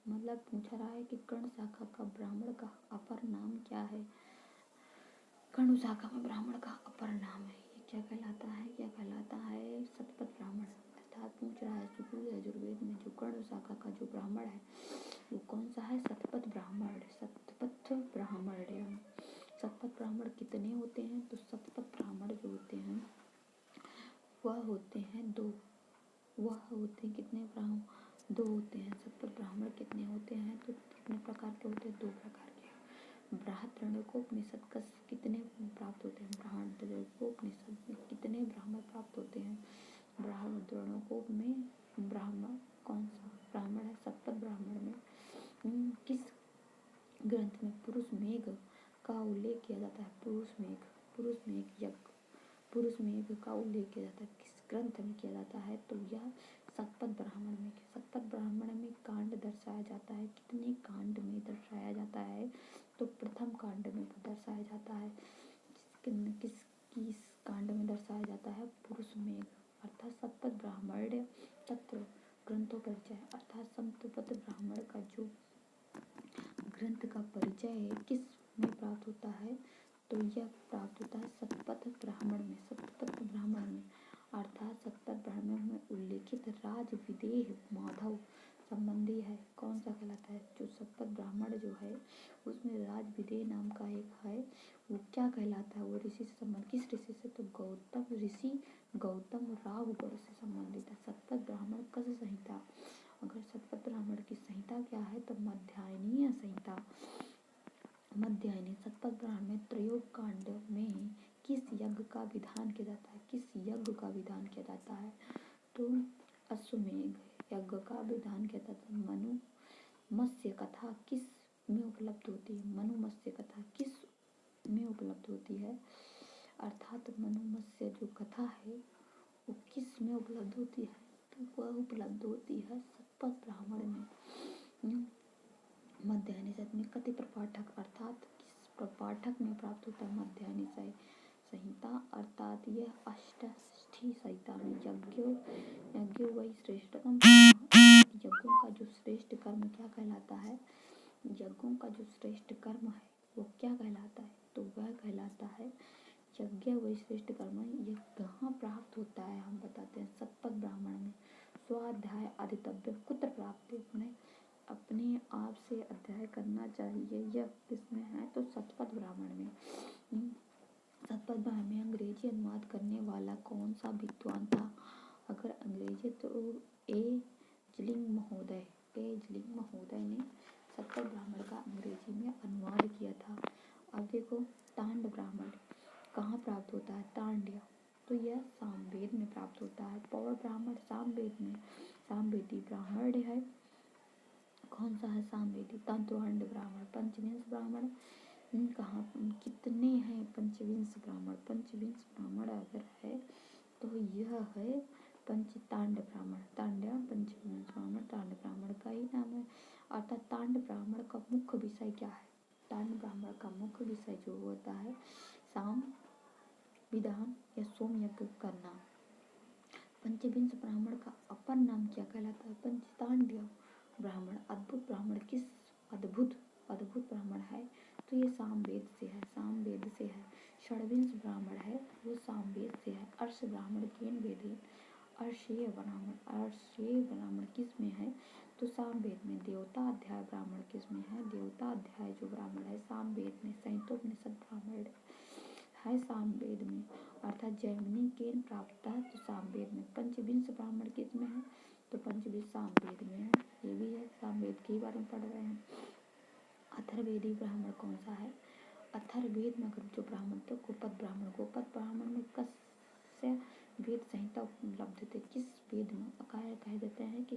मतलब पूछा रहा है कि कर्ण शाखा का ब्राह्मण का अपर नाम क्या है? कर्ण शाखा में ब्राह्मण का अपर नाम है, ये क्या कहलाता है? क्या कहलाता है? शतपथ ब्राह्मण। अर्थात पूछ रहा है शुक्ल यजुर्वेद में जो कर्ण शाखा का जो ब्राह्मण है वो कौन सा है? शतपथ ब्राह्मण। शतपथ ब्राह्मण कितने होते हैं? तो शतपथ ब्राह्मण जो होते हैं वह होते हैं 2। वह होते हैं कितने ब्राह्मण? 2 होते हैं। शतपथ ब्राह्मण कितने होते हैं? तो कितने प्रकार के होते हैं? 2 प्रकार के। बृहद्रण्यकोपनिषद का कितने प्राप्त होते हैं? बृहद्रण्यकोपनिषद में कितने ब्राह्मण प्राप्त होते हैं? बृहद्रण्यकोप में ब्राह्मण कौन सा ब्राह्मण है? सप्तम ब्राह्मण में किस ग्रंथ में पुरुष मेघ का उल्लेख किया जाता है? पुरुष मेघ का उल्लेख किया जाता है किस ग्रंथ में किया जाता है? तो यह शतपथ ब्राह्मण में। शतपथ ब्राह्मण में कांड दर्शाया जाता है। कितने कांड में दर्शाया जाता है? तो प्रथम कांड में दर्शाया जाता है। किस कांड में दर्शाया जाता है? पुरुष मेघ। अर्थात शतपथ ब्राह्मण तत्व ग्रंथों परिचय अर्थात शतपथ ब्राह्मण का जो ग्रंथ का परिचय किस में प्राप्त होता है? तो यह प्राप्त होता है शतपथ ब्राह्मण में। शतपथ ब्राह्मण में अर्थात शतपथ ब्राह्मण में उल्लेखित राज विदेह माधव संबंधी है। कौन सा कहलाता है? जो शतपथ ब्राह्मण जो है उसमें राज विदेह नाम का एक है, वो क्या कहलाता है? वो ऋषि से संबंध किस ऋषि से? तो गौतम ऋषि गौतम राहुगढ़ से संबंधित है। शतपथ ब्राह्मण कस संहिता। अगर शतपथ ब्राह्मण की संहिता क्या है? तो मध्यायनीय संहिता। मध्यायनी शतपथ ब्राह्मण में त्रयोग कांड में किस यज्ञ का विधान किया जाता है? किस यज्ञ का विधान किया जाता है? तो अश्वमेध यज्ञ का विधान किया जाता है। मनु मत्स्य कथा किस में उपलब्ध होती है? मनु मत्स्य कथा किस में उपलब्ध होती है? अर्थात मनु मत्स्य जो कथा है वो किस में उपलब्ध होती है? तो वह उपलब्ध होती है शतपथ ब्राह्मण में। मध्याह्नी में कति प्रपाठक अर्थात किस प्रपाठक में प्राप्त होता है? मध्याह्नी संहिता अर्थात यह अष्टादशी संहिता में यज्ञो वही श्रेष्ठतम यज्ञों का जो श्रेष्ठ कर्म क्या कहलाता है? यज्ञों का जो श्रेष्ठ कर्म है वो क्या कहलाता है? तो वह कहलाता है यज्ञ वही श्रेष्ठ कर्म। यह कहाँ प्राप्त होता है? हम बताते हैं शतपथ ब्राह्मण में। स्वाध्याय आदितव्य कुत्र प्राप्त अपने आप से अध्याय करना चाहिए। यह किसमें है? तो शतपथ ब्राह्मण में। शतपथ ब्राह्मण में अंग्रेजी अनुवाद करने वाला कौन सा विद्वान था? अगर अंग्रेजी तो एजलिंग महोदय ने शतपथ ब्राह्मण का अंग्रेजी में अनुवाद किया था। अब देखो तांड ब्राह्मण कहाँ प्राप्त होता है? तांड्य। तो यह सामवेद में प्राप्त होता है। पौड़ ब्राह्मण सामवेद में। सामवेदी ब्राह्मण है कौन सा है? सामवेदी। तंतुहंड ब्राह्मण पंचविंश ब्राह्मण कहाँ कितने हैं? पंचविंश ब्राह्मण अगर है तो यह है तांड ब्राह्मण। तांड्य पंचविंश ब्राह्मण तांड ब्राह्मण का ही नाम है। अर्थात तांड ब्राह्मण का मुख्य विषय क्या है? तांड ब्राह्मण का मुख्य विषय जो होता है साम विधान या सोम यज्ञ करना। पंचविंश ब्राह्मण का अपर नाम क्या कहलाता है? पंचतांड्य ब्राह्मण। अद्भुत ब्राह्मण किस अद्भुत ब्राह्मण है? तो ये सामवेद से है। षड्विंश ब्राह्मण है वो सामवेद से है। अर्ष ब्राह्मण केन वेदे अर्षेय ब्राह्मण किस में है? तो सामवेद में। देवता अध्याय ब्राह्मण किस में है? देवता अध्याय जो ब्राह्मण है सामवेद में। संहितोपनिषद ब्राह्मण है सामवेद में। अर्थात जैमिनी केन प्राप्त है तो सामवेद में। पंचविंश ब्राह्मण किस में है? तो पंचविंश सामवेद में है। ये भी है सामवेद के बारे में पढ़ रहे हैं। अथर्वेदी ब्राह्मण कौन सा है? अथर्वेद में अगर जो ब्राह्मण थे गोपद ब्राह्मण में कस्य वेद संहिता उपलब्ध थे? किस वेद में? कह देते हैं कि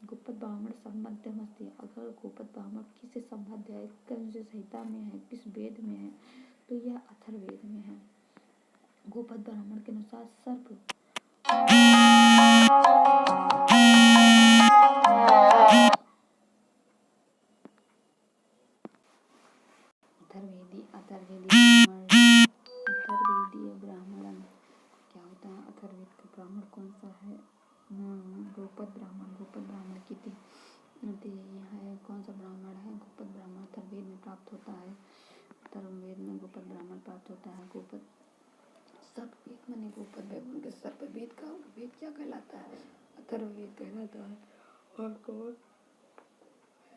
गोपद ब्राह्मण संबद्ध मस्ती। अगर गोपद ब्राह्मण किससे संबद्ध है? कौन सी संहिता में है? किस वेद में है? तो यह अथर्वेद में है। गोपद ब्राह्मण के अनुसार सर्प अथर्वेदीय ब्राह्मण क्या होता है? अथर्वेद का ब्राह्मण कौन सा है? गोपद ब्राह्मण की है कौन सा ब्राह्मण है? गोपद ब्राह्मण अथर्वेद में प्राप्त होता है। अथर्ववेद में गोपद ब्राह्मण प्राप्त होता है। गोपद सर्पवेद माने गोपद ब्राह्मण। सर्पवेद का वेद क्या कहलाता है? अथर्ववेद कहलाता है। और कौन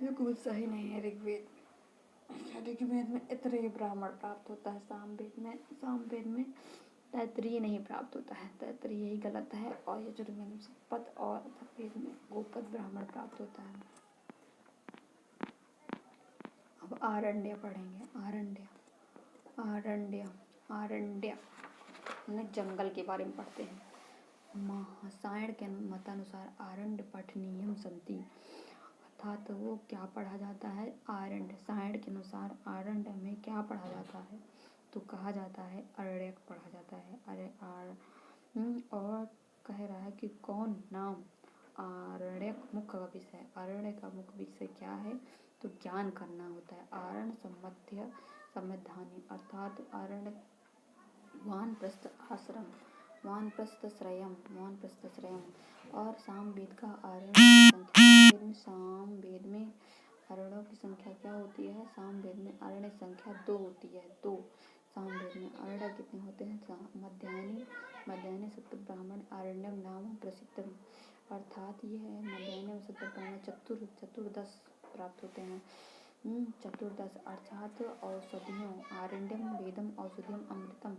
ऋग्वेद सही नहीं है। ऋग्वेद में इतरेय ब्राह्मण प्राप्त होता है। सामवेद में तैत्तिरीय नहीं प्राप्त होता है। तैत्तिरीय यही गलत है। और यजुर्वेद में शतपथ और अथर्ववेद में गोपद ब्राह्मण प्राप्त होता है। अब अब आरण्य पढ़ेंगे। आरण्य आरण्य आरण्य हमने जंगल के बारे में पढ़ते हैं। महासायण के मतानुसार आरण्य पठनीयम संति, अर्थात वो क्या पढ़ा जाता है, आरण्य। सायण के अनुसार आरण्य में क्या पढ़ा जाता है, तो कहा जाता है अरण्यक पढ़ा जाता है। और कह रहा है कि कौन नाम आरण्यक मुख्य विषय। आरण्य का मुख्य विषय क्या है, तो ज्ञान करना होता है। आरण्य सम्बद्ध संवैधानिक, अर्थात आरण्य वानप्रस्थ आश्रम, वानप्रस्थश्रयम और सामवेद का आरण्य की संख्या। सामवेद में आरण्यों की संख्या क्या होती है, सामवेद में आरण्य संख्या 2 होती है। 2 सामवेद में आरण्य कितने होते हैं, मध्याह्ने सप्त ब्राह्मण आरण्यम नाम प्रसिद्धम, अर्थात ये है मध्याह्ने सप्त ब्राह्मण चतुर्दश प्राप्त होते हैं। चतुर्दश अर्थात औषधियों, आरण्यम वेदम औषधियम अमृतम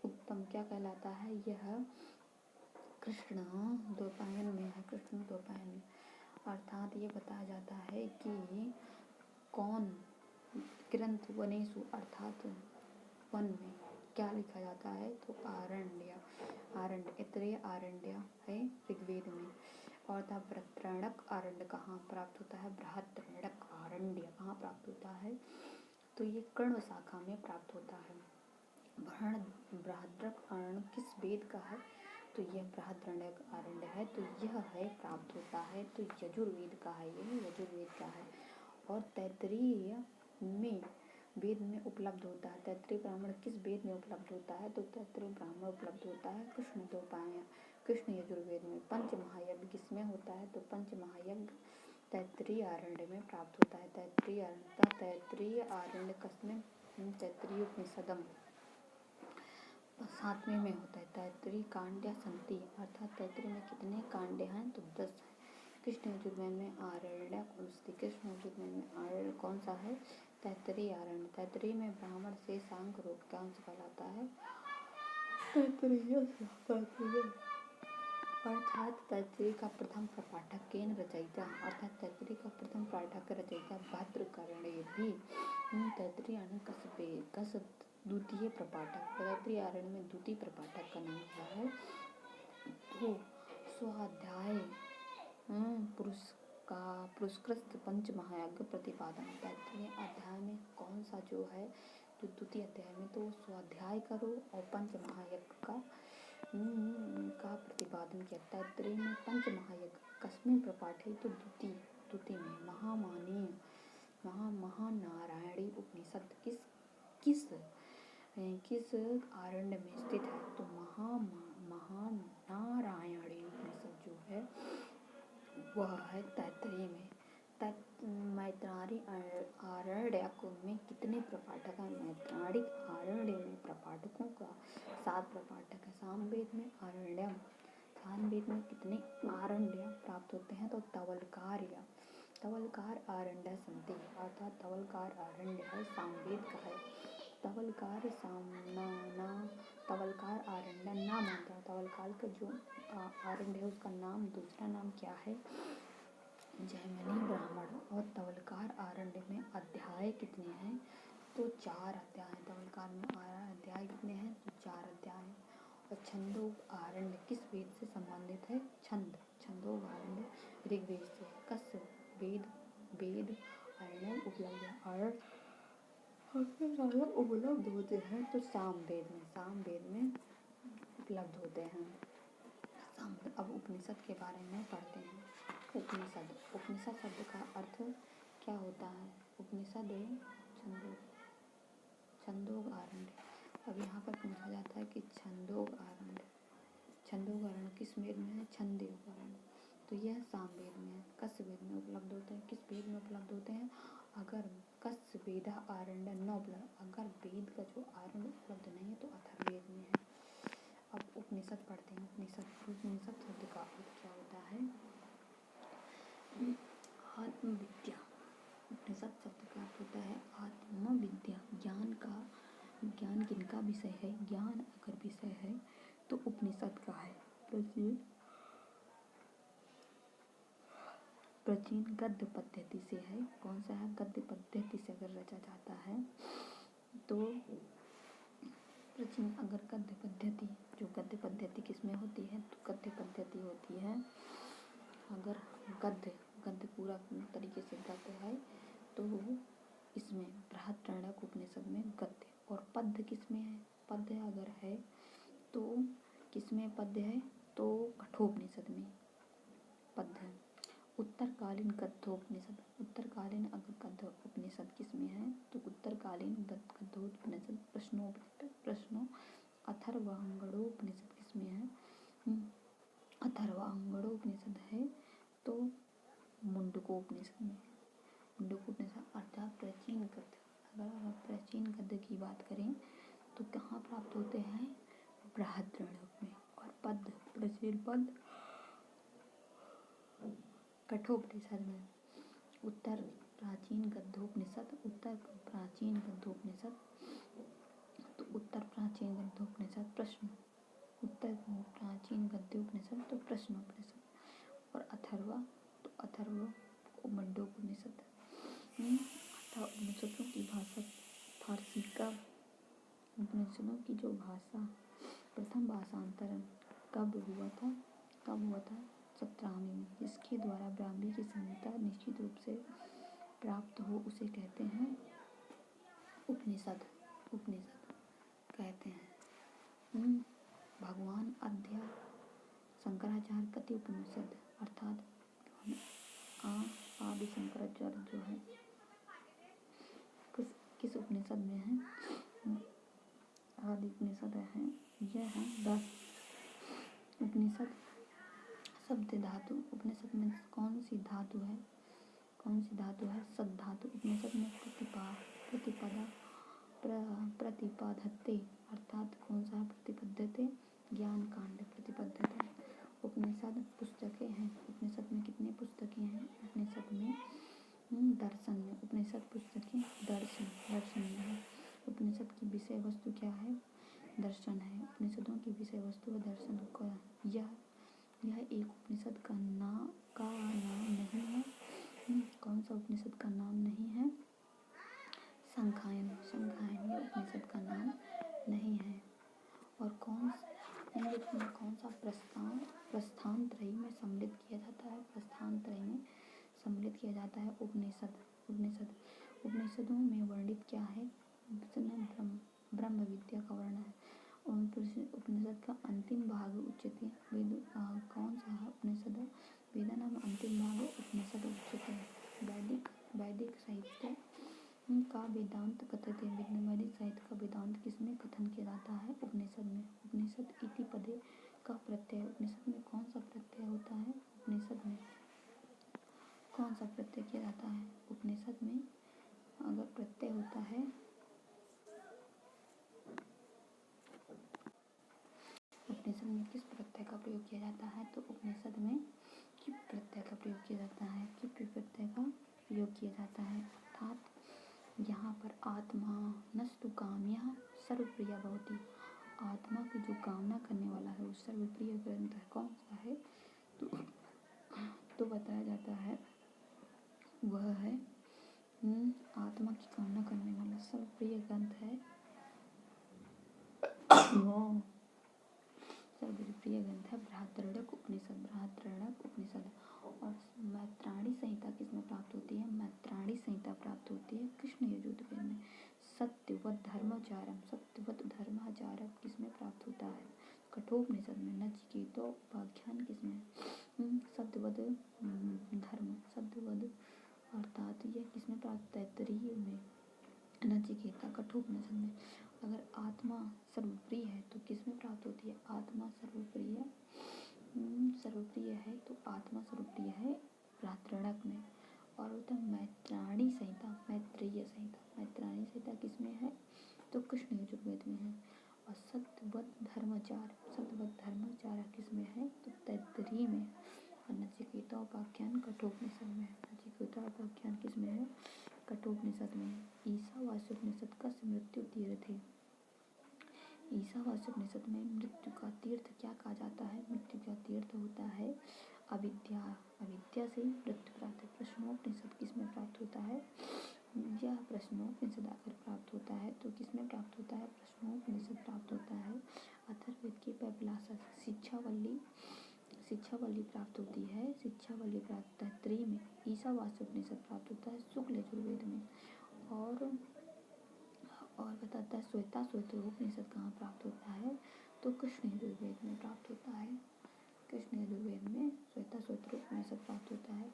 उत्तम क्या कहलाता है, यह कृष्ण द्वैपायन में है। कृष्ण द्वैपायन में अर्थात ये बताया जाता है कि कौन ग्रंथ वनेषु, अर्थात वन में क्या लिखा जाता है, तो आरण्य। आरण्य इतरेय आरण्य है ऋग्वेद में। और था बृहद्रण्यक आरण्य कहाँ प्राप्त होता है, बृहद्रण्यक आरण्य कहाँ प्राप्त होता है, तो ये कर्ण शाखा में प्राप्त होता है। बृहद्रक आरण्य किस वेद का है, तो यह बृहद्रण्यक आरण्य है, तो यह है प्राप्त होता है, तो यजुर्वेद का है, यह यजुर्वेद का है। और तैत्तिरीय में वेद में उपलब्ध होता है। तैत्तिरीय ब्राह्मण किस वेद में उपलब्ध होता है, तो तैत्तिरीय ब्राह्मण उपलब्ध होता है कृष्ण द्वैपायन, कृष्ण यजुर्वेद में। पंच महायज्ञ किसमें होता है, तो पंच महायज्ञ तैत्तिरीय आरण्य में प्राप्त होता है। तैत्तिरीय आरण्य किसमें, तैत्तिरीय उपनिषदम 7वें में होता है। तैत्तिरीय कांड्या संति, अर्थात तैत्तिरीय में कितने कांड हैं, तो 10 है। कृष्ण यजुर्वेद में आरण्य कृष्ण यजुर्वेद में आरण्य कौन सा है, तैत्तिरीय आरण्य। तैत्तिरीय में ब्राह्मण से सांख्य रोग का अंश कहलाता है। अर्थात तैत्तिरीय का प्रथम प्रपाठक केन रचयिता, अर्थात तैत्तिरीय का प्रथम पाठक रचयिता भद्रकर्णे भी। तैत्तिरीय आरण्य कस द्वितीय प्रपाठक, तैत्तिरीय आरण्य में द्वितीय प्रपाठक का नाम क्या है, तो स्वाध्याय पुरस्कृत पंच महायज्ञ प्रतिपादन। तैत्तिरीय अध्याय में कौन सा जो है, जो द्वितीय अध्याय में, तो स्वाध्याय करो और पंच महायज्ञ का प्रतिपादन किया। तैत्तिरीय में पंच महायज्ञ कस्मिन प्रपाठे, तो द्वितीय में महानारायणी उपनिषद किस आरण्य में स्थित है, तो महानारायणी उपनिषद जो है वह है तैत्तिरीय में। मैत्राणी आरण्यक में कितने प्रपाठक हैं, मैत्राणी आरण्य में प्रपाठकों का 7 प्रपाठक है। सामवेद में आरण्यम, सामवेद में कितने आरण्य प्राप्त होते हैं, तो तवलकार आरण्य संति, अर्थात तवलकार आरण्य है सामवेद का है। तवलकार आरण्य नाम आता है। तवलकार का जो आरण्य है उसका नाम, दूसरा नाम क्या है, जैमिनी ब्राह्मण। और तवलकार आरण्य में अध्याय कितने हैं, तो 4 अध्याय। तवलकार में अध्याय कितने हैं, तो 4 अध्याय। और छंदोग आरण्य किस वेद से संबंधित है, छंदोग आरण्य ऋग्वेद से। कस वेद आरण्य उपलब्ध होते हैं, तो सामवेद में उपलब्ध होते हैं। अब उपनिषद के बारे में पढ़ते हैं। उपनिषद शब्द का अर्थ क्या होता है, उपनिषद छंदोग आरण्य। अब यहाँ पर पूछा जाता है कि छंदोग आरण्य किस वेद में है, छंदोग आरण्य, तो यह सामवेद में है। कस वेद में उपलब्ध होते हैं, किस वेद में उपलब्ध होते हैं, अगर कस वेदा आरण्य न उपलब्ध, अगर वेद का जो आरण्य उपलब्ध नहीं है तो अथर्ववेद में है। अब उपनिषद पढ़ते हैं। उपनिषद शब्द का अर्थ क्या होता है, आत्मविद्या। उपनिषद शब्द का अर्थ होता है आत्मविद्या, ज्ञान किनका विषय है, ज्ञान अगर विषय है तो उपनिषद का है। प्राचीन गद्य पद्धति से है। कौन सा है? गद्य पद्धति से अगर रचा जाता है तो प्राचीन, अगर गद्य पद्धति, जो गद्य पद्धति किसमें होती है? तो गद्य पद्धति होती है, अगर गद्य पूरा तरीके से गद्य है तो इसमें बृहदारण्यक उपनिषद में गद्य, और पद्य किसमें है? पद्य अगर है तो किसमें पद्य है? तो कठोपनिषद में पद्य। उत्तरकालीन गद्योपनिषद, उत्तरकालीन अगर गद्योपनिषद किसमें है? तो उत्तरकालीन गद्योपनिषद प्रश्नों अथर्वांगड़ोपनिषद किसमें है? अथर्वांगड़ोपनिषद है तो मुंडकोपनिषद में। मुंडकोपनिषद अर्थात प्राचीन गद्य। अगर प्राचीन गद्य की बात करें तो कहाँ प्राप्त होते हैं? बृहदारण्यक में। और पद्य, प्राचीन पद्य कठोपनिषद में। उत्तर प्राचीन गद्योपनिषद, उत्तर प्राचीन गद्योपनिषद, तो उत्तर प्राचीन गद्योपनिषद प्रश्न, उत्तर प्राचीन गद्योपनिषद तो प्रश्नोपनिषद। और अथर्वा, तो अथर्व मुंडकोपनिषद। उपनिषदों की भाषा फारसी का, उपनिषदों की जो भाषा, प्रथम भाषांतरण कब हुआ था? 17वीं में, जिसके द्वारा ब्राह्मी की संहिता निश्चित रूप से प्राप्त हो उसे कहते हैं उपनिषद कहते हैं। भगवान अद्या शंकराचार्य कति उपनिषद, अर्थात आदि शंकराचार्य जो है किस उपनिषद में है? आदि उपनिषद है, यह है 10 उपनिषद। शब्द धातु, उपनिषद में कौन सी धातु है? सद धातु। उपनिषद में प्रतिपादते, अर्थात कौन सा प्रतिपद्धते? ज्ञान कांड प्रतिपद्धते। उपनिषद पुस्तकें हैं, उपनिषद में कितनी पुस्तकें हैं? उपनिषद में दर्शन में, उपनिषद पुस्तकें दर्शन में है। उपनिषद की विषय वस्तु क्या है? दर्शन है। उपनिषदों की विषय वस्तु है दर्शन का। यह एक उपनिषद का नाम नहीं है। कौन सा उपनिषद का नाम नहीं है? संखायन, यह उपनिषद का नाम नहीं है। और कौन सा प्रस्थान त्रयी में सम्मिलित किया जाता है? प्रस्थान त्रयी में सम्मिलित किया जाता है उपनिषदों में वर्णित क्या है? ब्रह्म विद्या का वर्णन है। उपनिषद का अंतिम भाग उच्यते, कौन सा उपनिषद? वेदानाम अंतिम भाग उपनिषद उच्यते। वैदिक साहित्य का वेदांत कथते, वैदिक साहित्य का वेदांत किसमें कथन किया जाता है? उपनिषद में। उपनिषद इति पदे का प्रत्यय, उपनिषद में कौन सा प्रत्यय होता है? उपनिषद में कौन सा प्रत्यय किया जाता है? उपनिषद में अगर प्रत्यय होता है, उपनिषद में किस प्रत्यय का प्रयोग किया जाता है? तो उपनिषद में किप प्रत्यय का प्रयोग किया जाता है। किप प्रत्यय का प्रयोग किया जाता है, अर्थात यहाँ पर आत्मा नस्तु काम्यः सर्वप्रिया भवति, आत्मा की जो कामना करने वाला है वो सर्वप्रिय ग्रंथ है। कौन सा है? तो बताया जाता है वह है आत्मा की कामना करने वाला सर्वप्रिय ग्रंथ है सर्वप्रिय ग्रंथ है बृहदारण्यक उपनिषद। और मैत्राणी संहिता किसमें प्राप्त होती है? मैत्राणी संहिता प्राप्त होती है कृष्ण यजुर्वेद में। सत्यवत धर्माचार्य किसमें प्राप्त होता है? कठोपनिषद में। नचिकेतोपाख्यान किसमें? सत्यवत अर्थात यह किसमें प्राप्त? तैत्तिरीय में। नचिकेता कठोपनिषद में। अगर आत्मा सर्वप्रिय है तो किसमें प्राप्त होती है? आत्मा सर्वप्रिय है तो आत्मा सर्वप्रिय है बृहदारण्यक में। और होता है मैत्राणी संहिता किसमें है? तो कृष्ण यजुर्वेद में है। और सत्यवत धर्माचार्य किसमें है? तो तैत्तिरीय में। और नचिकेतोपाख्यान कठोपनिषद में। नचिकेतोपाख्यान किसमें है? कठोपनिषद में। ईशावास्योपनिषद का मृत्यु तीर्थ है। ईशावास्योपनिषद में मृत्यु का तीर्थ क्या कहा जाता है? मृत्यु का तीर्थ होता है अविद्या से मृत्यु प्राप्त प्रश्नोपनिषद अगर प्राप्त होता है तो किसमें प्राप्त होता है? प्रश्नोपनिषद प्राप्त होता है। अथर्ववेद की पैपलासस शिक्षावल्ली प्राप्त होती है। शिक्षावल्ली प्राप्त होता है त्रि में। ईशावास्योपनिषद प्राप्त होता है शुक्ल यजुर्वेद में। और बताता है श्वेताश्वतरोपनिषद कहाँ प्राप्त होता है? तो कृष्ण यजुर्वेद में प्राप्त होता है। कृष्ण यजुर्वेद में श्वेताश्वतरोपनिषद प्राप्त होता है।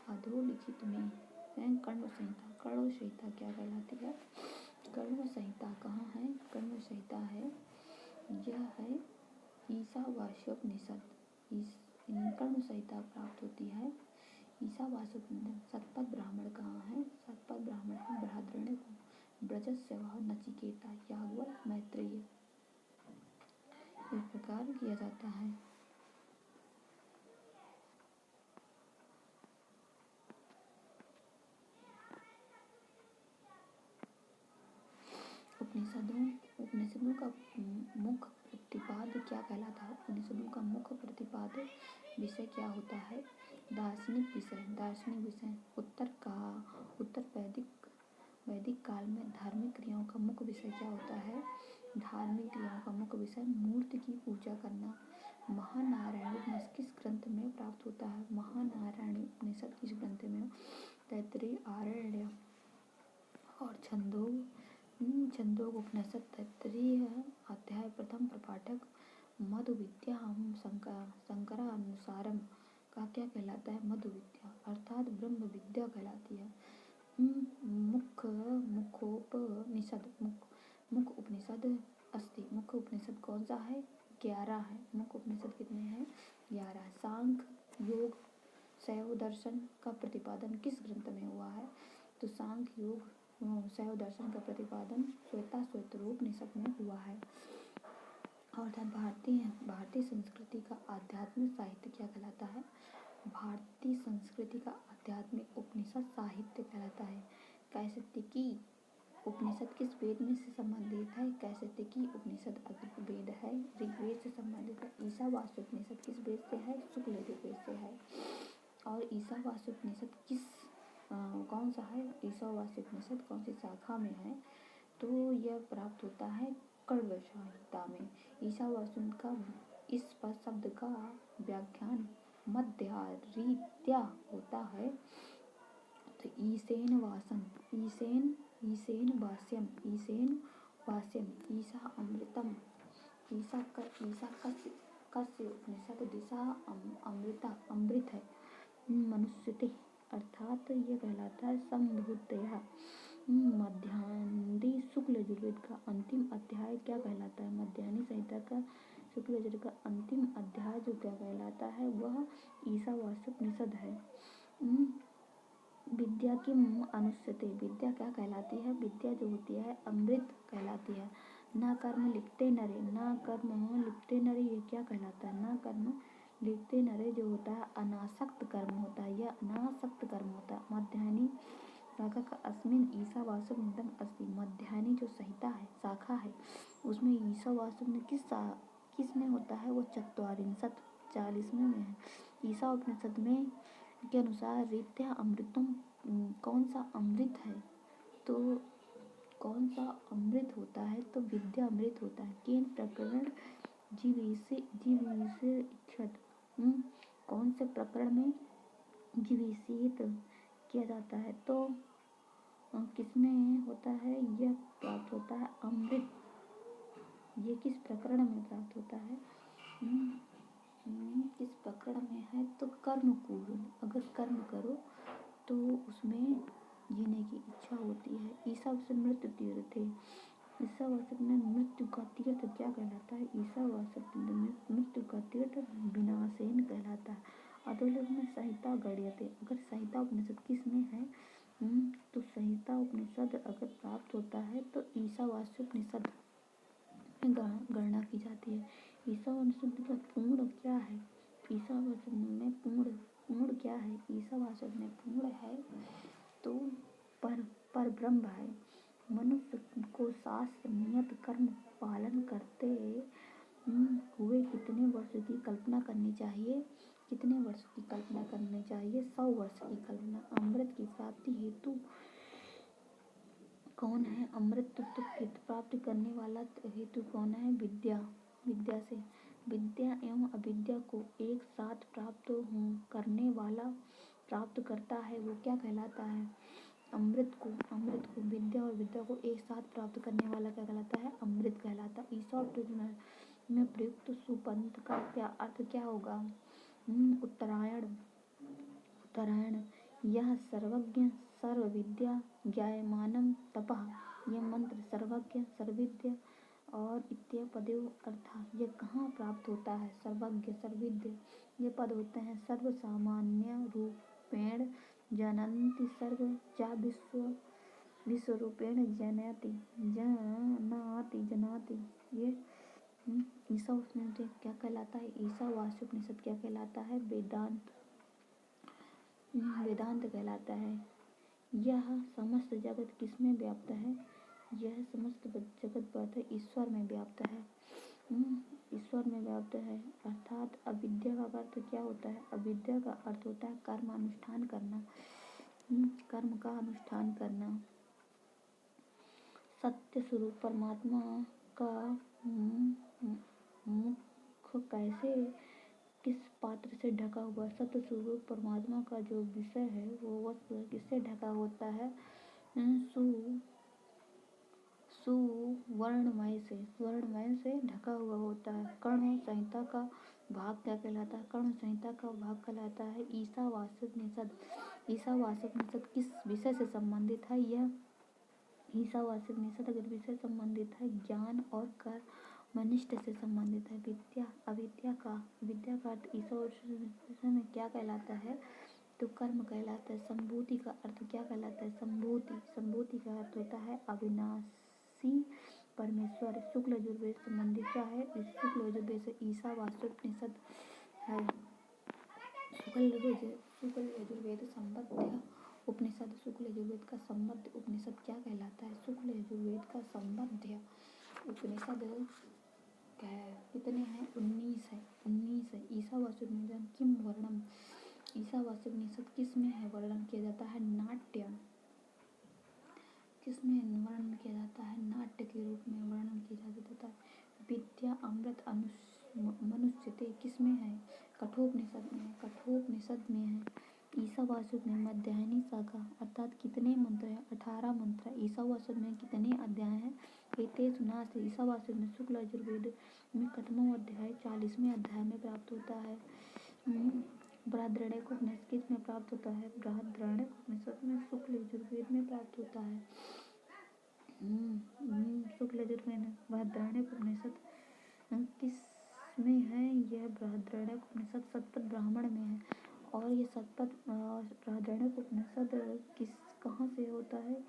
अधोलिखित में कर्ण संहिता। कर्ण संहिता क्या कहलाती है? कर्ण संहिता कहाँ है? कर्ण संहिता है, यह है ईशावास्योपनिषद। कर्ण संहिता प्राप्त होती है ईशावास्योपनिषद। शतपथ ब्राह्मण कहाँ है? शतपथ ब्राह्मण है बृहदारण्यक, ब्रजस्यवा, नचिकेता, याज्ञवल्क्य, मैत्रेय। इस प्रकार किया जाता है। उपनिषदों का मुख्य प्रतिपाद्य क्या कहलाता है? उपनिषदों का मुख्य प्रतिपाद्य विषय क्या होता है? दार्शनिक विषय। उत्तर वैदिक काल में धार्मिक क्रियाओं का मुख्य विषय क्या होता है? धार्मिक क्रियाओं का मुख्य विषय मूर्ति की पूजा करना। महानारायण उपनिषद किस ग्रंथ में प्राप्त होता है? महानारायण उपनिषद किस ग्रंथ में? तैत्तिरीय, आरण्यक और छंदोग उपनिषद। तैत्तिरीय अध्याय प्रथम प्रपाठक मधु विद्या शंकरानुसारम का क्या कहलाता है? मधु विद्या अर्थात ब्रह्म विद्या कहलाती है। मुख्य उपनिषद अस्ति। मुख्य उपनिषद कौन सा है? 11 है। मुख्य उपनिषद कितने हैं? 11। सांख्य योग शैव दर्शन का प्रतिपादन किस ग्रंथ में हुआ है? तो सांख्य योग शैव दर्शन का प्रतिपादन श्वेताश्वतरोपनिषद में हुआ है। अर्थात भारतीय संस्कृति का आध्यात्मिक साहित्य क्या कहलाता है? भारतीय संस्कृति का आध्यात्मिक उपनिषद साहित्य कहलाता है। कैसत्यकी उपनिषद किस वेद में से संबंधित है? कैसत्यकी उपनिषद अथर्ववेद है, ऋग्वेद से संबंधित है। ईशावास्योपनिषद किस वेद से है? शुक्ल यजुर्वेद से है। और ईशावास्योपनिषद कौन सा है? ईशावास्योपनिषद कौन सी शाखा में है? तो यह प्राप्त होता है कण्व संहिता में। ईशावास्य का इस पद शब्द का व्याख्यान मध्यारीत्या होता है। तो ईशेन वास्यम, ईशा अमृतम, ईशा कस्य उपनिषद दिशा अमृत है मनुष्यते, अर्थात ये कहलाता है संभूतया। मध्याह्नि शुक्ल यजुर्वेद का अंतिम अध्याय क्या कहलाता है? मध्याह्नि संहिता का शुक्ल यजुर्वेद का अंतिम अध्याय जो क्या कहलाता है? वह ईशावास्योपनिषद है। विद्या की अनुष्यते, विद्या क्या कहलाती है? विद्या जो होती है अमृत कहलाती है। न कर्म लिप्ते नरे, ये क्या कहलाता है? न कर्म लिप्ते नरे जो होता है अनासक्त कर्म होता है, यह अनासक्त कर्म होता है। मध्याह्नि शाखा का अस्मिन ईशावास्योपनिषदम अस्ति। मध्याह्नि जो संहिता है, शाखा है, उसमें ईशावास्योपनिषद किस में होता है? वो 40वें में है। ईशा उपनिषद में के अनुसार रीत्या अमृतम, कौन सा अमृत है? तो कौन सा अमृत होता है? तो विद्या अमृत होता है। केन प्रकरण जीविषेच्छत, कौन से प्रकरण में जीविषित किया जाता है? तो किसमें होता है? यह प्राप्त होता है अमृत। ये किस प्रकरण में प्राप्त होता है? किस प्रकरण में है? तो कर्म पूर्ण, अगर कर्म करो तो उसमें जीने की इच्छा होती है। ईशावास्य मृत्यु तीर्थ है। ईशावास्य में मृत्यु का तीर्थ क्या कहलाता है? ईशावास्य में मृत्यु का तीर्थ विनाशेन कहलाता है। अधोलोक में संहिता गण्यते, अगर संहिता उपनिषद किस में है? तो संहिता उपनिषद अगर प्राप्त होता है तो ईशावास्योपनिषद में गणना की जाती है। ईशावास्य का पूर्ण क्या है? ईशावास्य में पूर्ण क्या है? ईशावास्य में पूर्ण है तो पर ब्रह्म है। मनुष्य को शास्त्र नियत कर्म पालन करते हुए कितने वर्ष की कल्पना करनी चाहिए? कितने वर्ष की कल्पना करनी चाहिए? 100 वर्ष की कल्पना। अमृत की प्राप्ति हेतु कौन है? अमृत तत्व प्राप्त करने वाला हेतु कौन है? विद्या। विद्या से विद्या एवं अविद्या को एक साथ करने वाला प्राप्त करता है, वो क्या कहलाता है? अमृत को विद्या और विद्या को एक साथ प्राप्त करने वाला क्या कहलाता है? अमृत कहलाता है। ईसॉप में प्रयुक्त सुपंथ का क्या अर्थ क्या होगा? उत्तरायण। यह सर्वज्ञ सर्वविद्या ज्ञायमानम तपः। यह मंत्र सर्वज्ञ सर्वविद्या और इत्य पदों अर्थात यह कहाँ प्राप्त होता है? सर्वज्ञ सर्वविद्य ये पद होते हैं सर्वसामान्य रूपेण जनन्ति सर्व चा विश्वरूपेण जनाति ये ईशावास्योपनिषद क्या कहलाता है? ईशावास्योपनिषद क्या कहलाता है? वेदांत कहलाता है। यह समस्त जगत किसमें व्याप्त है? यह समस्त जगत व्याप्त है, ईश्वर में व्याप्त है। ईश्वर में व्याप्त है। अर्थात अविद्या का अर्थ क्या होता है? अविद्या का अर्थ होता है कर्म अनुष्ठान करना, कर्म का अनुष्ठान करना। सत्य स्वरूप परमात्मा का मुख कैसे किस पात्र से ढका हुआ? सत्य स्वरूप परमात्मा का जो विषय है वो वस्तु किससे ढका होता है? सुवर्णमय से ढका हुआ होता है। कर्ण संहिता का भाग क्या कहलाता है? कर्ण संहिता का भाग कहलाता है ईशावास्योपनिषद। ईशावास्योपनिषद किस विषय से संबंधित है? यह ईशावास्योपनिषद अगर विषय संबंधित है ज्ञान और कर्मनिष्ठ से संबंधित है। विद्या अविद्या का अर्थ ईशावास्योपनिषद में क्या कहलाता है? तो कर्म कहलाता है। संभूति का अर्थ क्या कहलाता है? संभूति का अर्थ होता है अविनाशी परमेश्वर। शुक्ल यजुर्वेद संबंधित क्या है? इस शुक्ल यजुर्वेद से ईशावास्योपनिषद है। शुक्ल यजुर्वेद संबद्ध उपनिषद। शुक्ल यजुर्वेद का संबद्ध उपनिषद क्या कहलाता है? शुक्ल यजुर्वेद का संबद्ध उपनिषद कितने हैं? 19 है। ईशावास्योपनिषद किम वर्णम? ईशावास्योपनिषद किस में है वर्णन किया जाता है? नाट्य। किस में वर्णन किया जाता है? नाट्य के रूप में वर्णन किया जाता है। विद्या अमृत मनुष्यते किस में है? कठोपनिषद में है। कठोपनिषद में है। ईशावास्योपनिषद में अध्यायनी शाखा अर्थात कितने मंत्र हैं? 18 मंत्र है। ईशावास्योपनिषद में कितने अध्याय हैं? 33 ईशावास्योपनिषद में शुक्ल यजुर्वेद में प्रथम अध्याय 40वें अध्याय में प्राप्त होता है। बृहदारण्यकोपनिषद किस में प्राप्त होता है? बृहदारण्यकोपनिषद में शुक्ल यजुर्वेद में प्राप्त होता है। शुक्ल यजुर्वेद में बृहदारण्यकोपनिषद किस में है? यह बृहदारण्यकोपनिषद शतपथ ब्राह्मण में है। और ये शतपथ बृहदारण्यकोपनिषद कहाँ से होता है?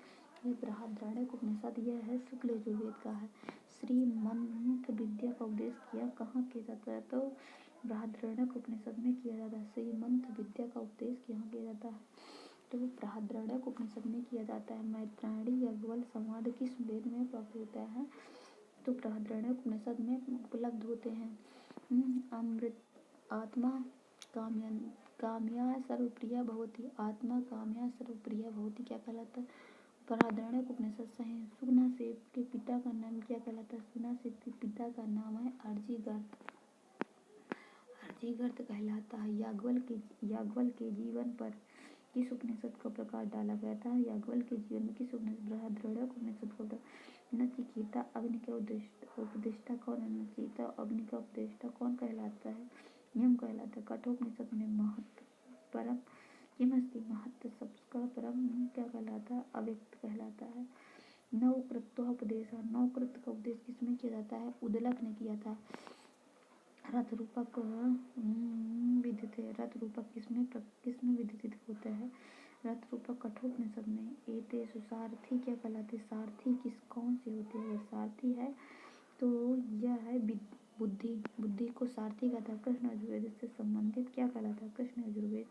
ये बृहदारण्यकोपनिषद यह है शुक्ल यजुर्वेद का है। श्रीमंत विद्या का उपदेश किया कहाँ किया जाता है? तो बृहदारण्यकोपनिषद में किया जाता है। श्रीमंत विद्या का उपदेश कहाँ किया जाता है? तो बृहदारण्यकोपनिषद में किया जाता है। मैत्रायणी याज्ञवल संवाद किस वेद में प्राप्त होता है? तो बृहदारण्यकोपनिषद में उपलब्ध होते हैं। अमृत आत्मा काम्या सर्वप्रिया भवति। आत्मा काम्या सर्वप्रिया भवति क्या कहलाता है? बृहदारण्यकोपनिषद से है। सुघ्नासेन के पिता का नाम क्या कहलाता है? सुघ्नासेन के पिता का नाम है अर्जिगर्त कहलाता है। याज्ञवल्क्य के जीवन पर किस उपनिषद का प्रकाश डाला गया था? याज्ञवल्क्य के जीवन में किस उपनिषद? बृहदारण्यकोपनिषद का। नचिकेता अग्नि का उपदेष्टा कौन है? नचिकेता अग्नि का उपदेष्टा कौन कहलाता है? यम कहलाता है। कठोपनिषद में महत्व परम किमस्ति महत्व सबका परम क्या कहलाता है? अव्यक्त कहलाता है। नवकृत्योपदेश नवकृत्य का उपदेश किसमें किया जाता है? उद्दलक ने किया था। रथ रूपक विदित है। रथ रूपक किसमें विदित होता है? रथ रूपक कठोपनिषद में। एतेषु सारथी क्या कहलाते? सारथी कौन सी होती है? सारथी है तो यह है बुद्धि को सारथी का था। कृष्ण यजुर्वेद से संबंधित क्या कहलाता है? कृष्ण यजुर्वेद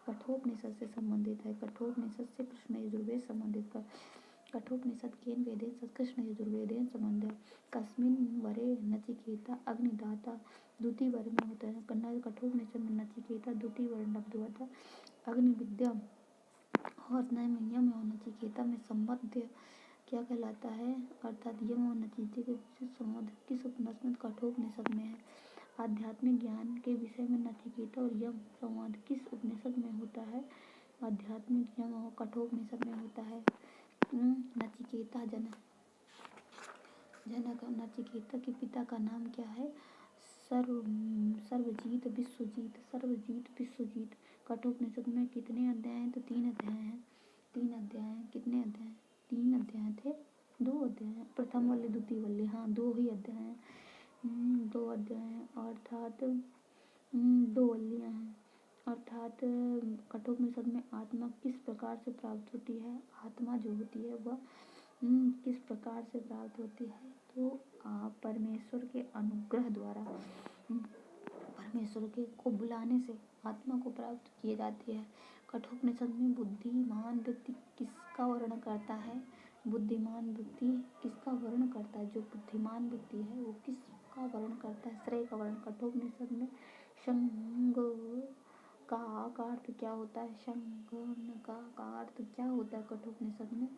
कठोपनिषद से संबंधित है। कठोपनिषद से कृष्ण यजुर्वेद संबंधित का। कठोपनिषद केन वेदेन कृष्ण यजुर्वेदेन संबंध। कस्मिन् वरे नचिकेता अग्निदाता द्वितीय वर में होता है। कठोपनिषद में नचिकेता द्वितीय वर लब्ध हुआ था। अग्नि विद्या और यम और नचिकेता में संबद्ध क्या कहलाता है, अर्थात यम और नतीजे के बीच संबंध किस उपनिषद कठोपनिषद में है। आध्यात्मिक ज्ञान के विषय में नचिकेता और यम संवाद किस उपनिषद में होता है। आध्यात्मिक यम और कठोपनिषद में होता है। नचिकेता जनक नचिकेता के पिता का नाम क्या है। सर्वजीत विश्वजीत। कठोपनिषद में कितने अध्याय हैं, तो 3 अध्याय हैं। 3 अध्याय कितने अध्याय, 3 अध्याय थे, 2 अध्याय, प्रथम वाले द्वितीय वाले, हाँ 2 ही अध्याय हैं। 2 अध्याय अर्थात 2 वल्लियाँ हैं। अर्थात कठोपनिषद में आत्मा किस प्रकार से प्राप्त होती है। आत्मा जो होती है वह किस प्रकार से प्राप्त होती है, तो परमेश्वर के अनुग्रह द्वारा, परमेश्वर के को बुलाने से आत्मा को प्राप्त किए जाती है। कठोपनिषद में बुद्धिमान व्यक्ति किसका वर्णन करता है। बुद्धिमान व्यक्ति किसका वर्णन करता है, जो बुद्धिमान व्यक्ति है वो किसका वर्णन करता है, श्रेय का वर्णन। कठोपनिषद में संग का अर्थ क्या होता है, संगन का अर्थ क्या होता है कठोपनिषद में,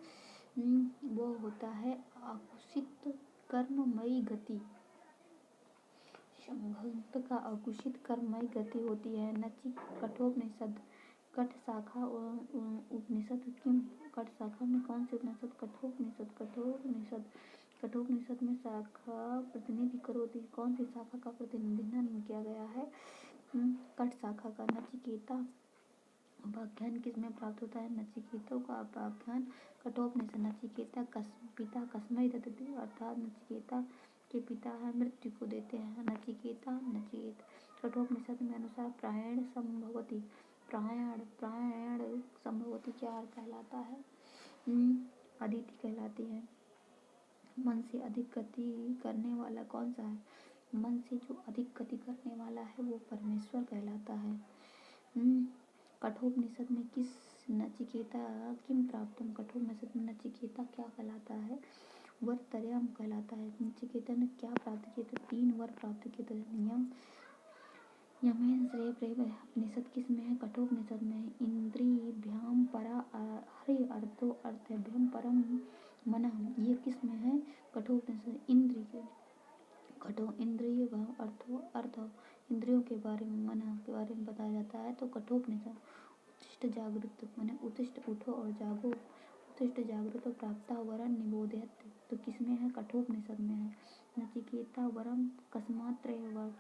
वो होता है अकुशित कर्ममयी गति। संघर्ष का अकुशित कर्ममयी गति होती है। कठोपनिषद कठ शाखा उपनिषद किम, कठ शाखा में कौन से उपनिषद, कठोपनिषद में शाखा प्रतिनिधि करोति, कौन सी शाखा का प्रतिनिधित्व किया गया है, कठ शाखा का। नचिकेता उपाख्यान किस में प्राप्त होता है। नचिकेता का उपाख्यान कठोपनिषद। नचिकेता पिता कस्मै ददति, अर्थात नचिकेता के पिता है मृत्यु को देते हैं। नचिकेत कठोपनिषद में अनुसार प्रायण संभवती, प्रायण संभवती क्या अर्थ कहलाता है, अदिति कहलाती है। मन से अधिक गति करने वाला कौन सा है, मन से जो अधिक गति करने वाला है वो परमेश्वर कहलाता है। कठोपनिषद में किस नचिकेता किम प्राप्तम, कठोपनिषद में नचिकेता क्या कहलाता है, वर त्रयम कहलाता है। नचिकेता ने क्या प्राप्त किए थे, 3 वर प्राप्त किए थे। यमेन श्रेय प्रेम उपनिषद किस में है, कठोपनिषद में। इंद्रियभ्याम परा हरि अर्थो अर्थभ्यम परम मन, ये किस में है, कठोपनिषद। इंद्रिय व अर्थ इंद्रियों के बारे में, मन के बारे में बताया जाता है, तो कठोपनिषद। उत्तिष्ठ जागृत माने उत्तिष्ठ उठो और जागो, उत्तिष्ठ जागृत प्राप्त वरम निबोधयत्, तो किसमें है, कठोपनिषद में है। नचिकेता वरम कस्मात् त्रय वर,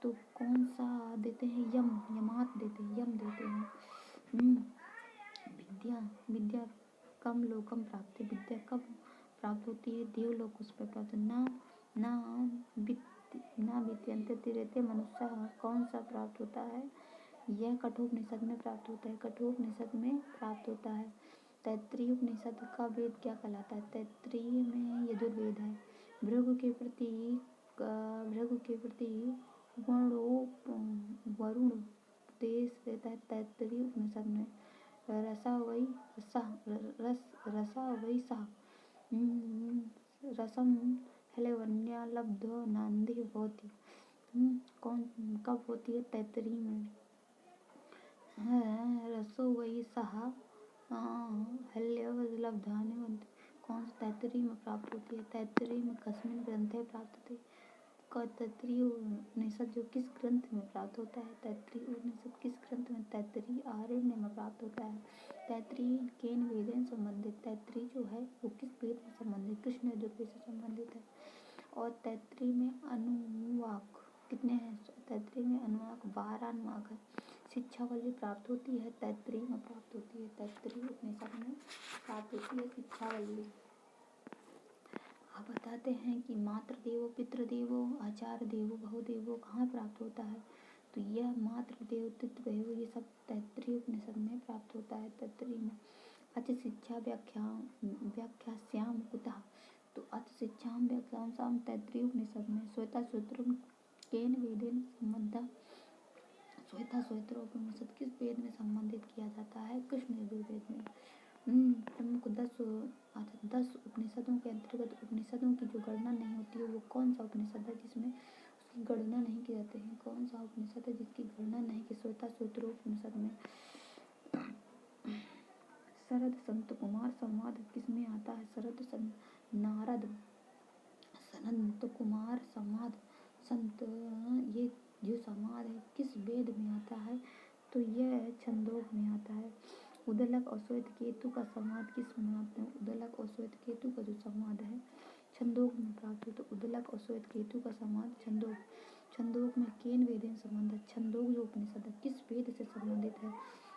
तो कौन सा देते हैं, यमात देते हैं, यम देते हैं। विद्या कम लोकम प्राप्त, विद्या कब प्राप्त होती है, देवलोक उस पर प्राप्त। ना विद्यन्ते रहते मनुष्य, कौन सा प्राप्त होता है, यह कठोपनिषद में प्राप्त होता है, कठोपनिषद में प्राप्त होता है। तैत्तिरीय उपनिषद का वेद क्या कहलाता है, तैत्तिरीय में यजुर्वेद है। भृगु के प्रति वरुण उपदेश देता है तैत्तिरीय उपनिषद में। रसा वै सः रसम हलवन्या लब्धो नान्दी भवति, कौन कब होती है, तैत्तिरीय में। रसो वै सः हल्यवलब्धानि वन्ति, कौन सी तैत्तिरीय में प्राप्त होती है, तैत्तिरीय में कस्मिन् ग्रंथे प्राप्त थे। तैत्तिरीय उपनिषद जो किस ग्रंथ में प्राप्त होता है, तैत्तिरीय उपनिषद किस ग्रंथ में, तैत्तिरीय आरण्य में प्राप्त होता है। तैत्तिरीय केन वेदेन संबंधित, तैत्तिरीय जो है वो किस वेद से संबंधित, कृष्ण यजुर्वेद से संबंधित है। और तैत्तिरीय में अनुवाक कितने हैं, तैत्तिरीय में अनुवाक 12 अनुवाक है। शिक्षावल्ली प्राप्त होती है, तैत्तिरीय में प्राप्त होती है, तैत्तिरीय उपनिषद में प्राप्त होती है शिक्षावल्ली। आप बताते हैं कि मातृदेवो पितृदेवो आचार्य देवो बहुदेवो कहाँ प्राप्त होता है, तो यह मातृदेव पितृदेव ये सब तैत्तिरीय उपनिषद में प्राप्त होता है, तैत्तिरीय में। अच शिक्षा व्याख्यास्याम कुतः, तो अच शिक्षाम व्याख्यास्याम तैत्तिरीय उपनिषद में। श्वेता सूत्रम केन वेदेन संबद्ध, श्वेता सूत्र उपनिषद किस वेद में संबंधित किया जाता है, कृष्ण यजुर्वेद में। प्रमुख 10 उपनिषदों के अंतर्गत उपनिषदों की जो गणना नहीं होती है वो कौन सा उपनिषद है जिसमें उसकी गणना नहीं की जाती है, कौन सा उपनिषद है जिसकी गणना नहीं की, श्वेता सूत्र उपनिषद में। शरद संत कुमार संवाद किसमें आता है? शरद संत नारद संत कुमार संवाद संत, ये जो संवाद है किस वेद में आता है? तो यह छंदोग में आता है। उदलक और श्वेत केतु का संवाद किस में आता है? उदलक और श्वेत केतु का जो संवाद है छंदोग में प्राप्त होता है। उदलक और श्वेत केतु का संवाद छंदोग। छंदोग में केन वेदेन संबंध है। छंदोग जो उपनिषद है किस वेद से संबंधित है?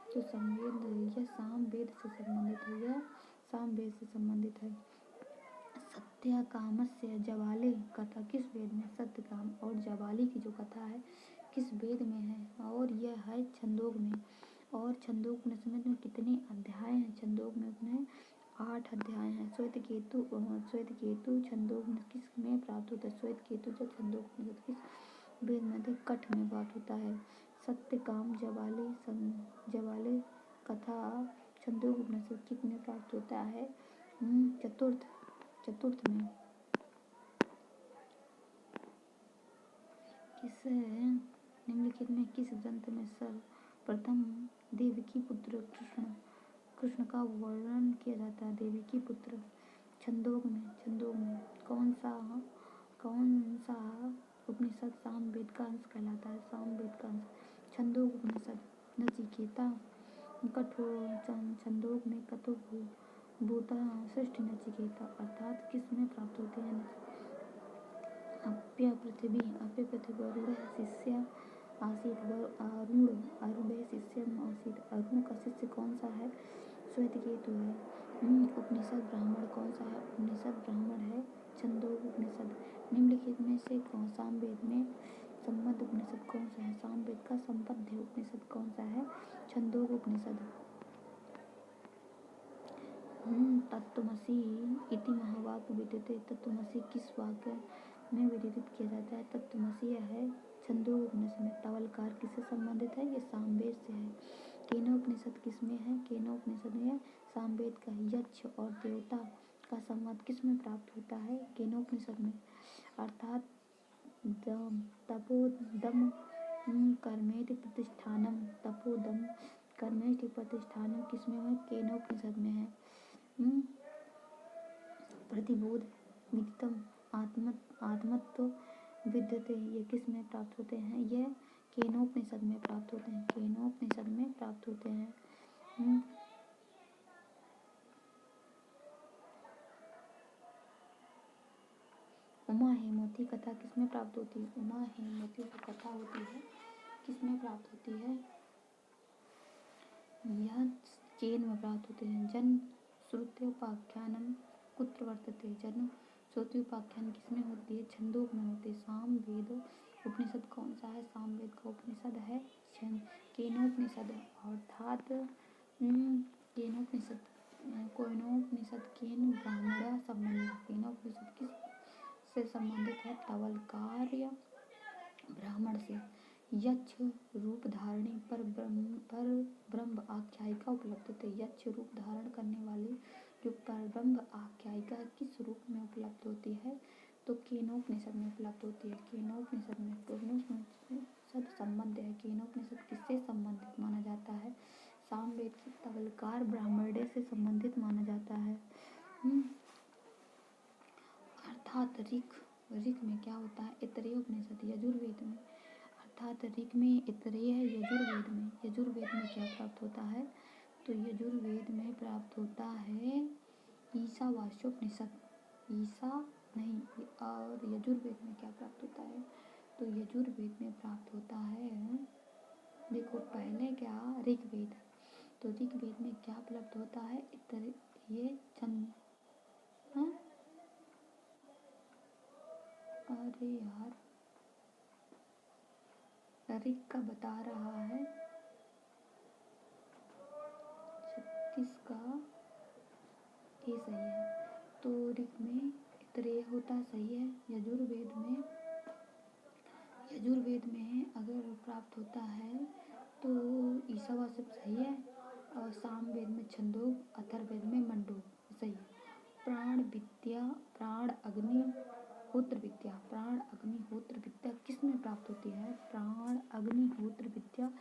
तो संवेद यह साम वेद से संबंधित है। यह साम वेद से संबंधित है। सत्यकामस्य जवाले कथा किस वेद में? सत्यकाम और जवाली की जो कथा है किस वेद में है? और यह है छंदोग में। और छंदोग उपनिषद में कितने अध्याय हैं? छंदोग में उतने 8 अध्याय हैं। श्वेत केतु छंदोग में किस में प्राप्त होता है? श्वेत केतु जो छंदोग उपनिषद किस वेद में? कठ में प्राप्त होता है। सत्यकाम जवाले कथा छंदोग उपनिषद कितने प्राप्त होता है? चतुर्थ में। किस निम्नलिखित में किस ग्रंथ में सर्वप्रथम देवकी पुत्र कृष्ण का वर्णन किया जाता है? देवकी पुत्र छंदोग में कौन सा उपनिषद सामवेद का अंश कहलाता है? सामवेद का अंश छंदोग उपनिषद। नचिकेता छंदोग में भूता सृष्टि नचिकेता अर्थात किस में प्राप्त होते हैं? अप्य पृथ्वी अरूढ़ शिष्य आसीत अरूढ़ शिष्य आसीत। अरुण का शिष्य कौन सा है? श्वेत केतु है। उपनिषद ब्राह्मण कौन सा है? उपनिषद ब्राह्मण है छंदोग उपनिषद। निम्नलिखित में से सामवेद में संबद्ध उपनिषद कौन सा है? सामवेद का संबद्ध उपनिषद कौन सा है? छंदोग उपनिषद। तत्त्वमसि इति महावाक्य विद्यते। तत्त्वमसि किस वाक्य में विदित किया जाता है? तत्त्वमसि है छंदोग उपनिषद में। तवलकार किससे संबंधित है? ये सामवेद से है। केनोपनिषद किसमें है? केनोपनिषद में सामवेद का यक्ष और देवता का संवाद किस में प्राप्त होता है? केनोपनिषद में। अर्थात तपोदम कर्मेति प्रतिष्ठानम तपोदम कर्मेति प्रतिष्ठानम किसमें है? केनोपनिषद में है। प्रतिबोध विदितम आत्मत्व विद्यते ये किस में प्राप्त होते हैं? ये केनोपनिषद में प्राप्त होते हैं। केनोपनिषद में प्राप्त होते हैं। उमा हेमवती कथा किसमें प्राप्त होती है? उमा हेमवती जो कथा होती है किसमें प्राप्त होती है? यह केन में प्राप्त होते हैं। जन श्रुत्योपाख्यानम कुत्र वर्तते। जन श्रुत्योपाख्यान किसमें होती है? छंदोग में होती है। सामवेद उपनिषद कौन सा है? सामवेद का उपनिषद है केनोपनिषद। अर्थात केनोपनिषद केन ब्राह्मण संबंध। केनोपनिषद किस से संबंधित है? तवलकार ब्राह्मण से। यक्ष रूप धारणी पर ब्रह्म आख्यायिका उपलब्ध होती है। यक्ष रूप धारण करने वाली जो पर ब्रह्म आख्यायिका किस रूप में उपलब्ध होती है? तो केनोपनिषद में उपलब्ध होती है। केनोपनिषद में केनोपनिषद संबंध है। केनोपनिषद किससे संबंधित माना जाता है? सामवेद से तवलकार ब्राह्मण से संबंधित माना जाता है। अर्थात ऋक में क्या होता है? इतरेय उपनिषद यजुर्वेद में। अर्थात ऋक में इतरेय है। यजुर्वेद में क्या प्राप्त होता है? तो यजुर्वेद में प्राप्त होता है ईशावास्योपनिषद। ईशा नहीं। और यजुर्वेद में क्या प्राप्त होता है? तो यजुर्वेद में प्राप्त होता है, देखो पहले क्या ऋग्वेद। तो ऋग्वेद में क्या उपलब्ध होता है? ये छंद। अरे यार ऋग का बता रहा है 36 का ये सही है। तो ऋग में इतरेय होता सही है। यजुर्वेद में अगर प्राप्त होता है तो ईशावास्य सही है। और सामवेद में छंदोग, अथर्ववेद में मंडूक सही है। प्राण अग्निहोत्र विद्या किस में प्राप्त होती है? प्राण अग्निहोत्र विद्या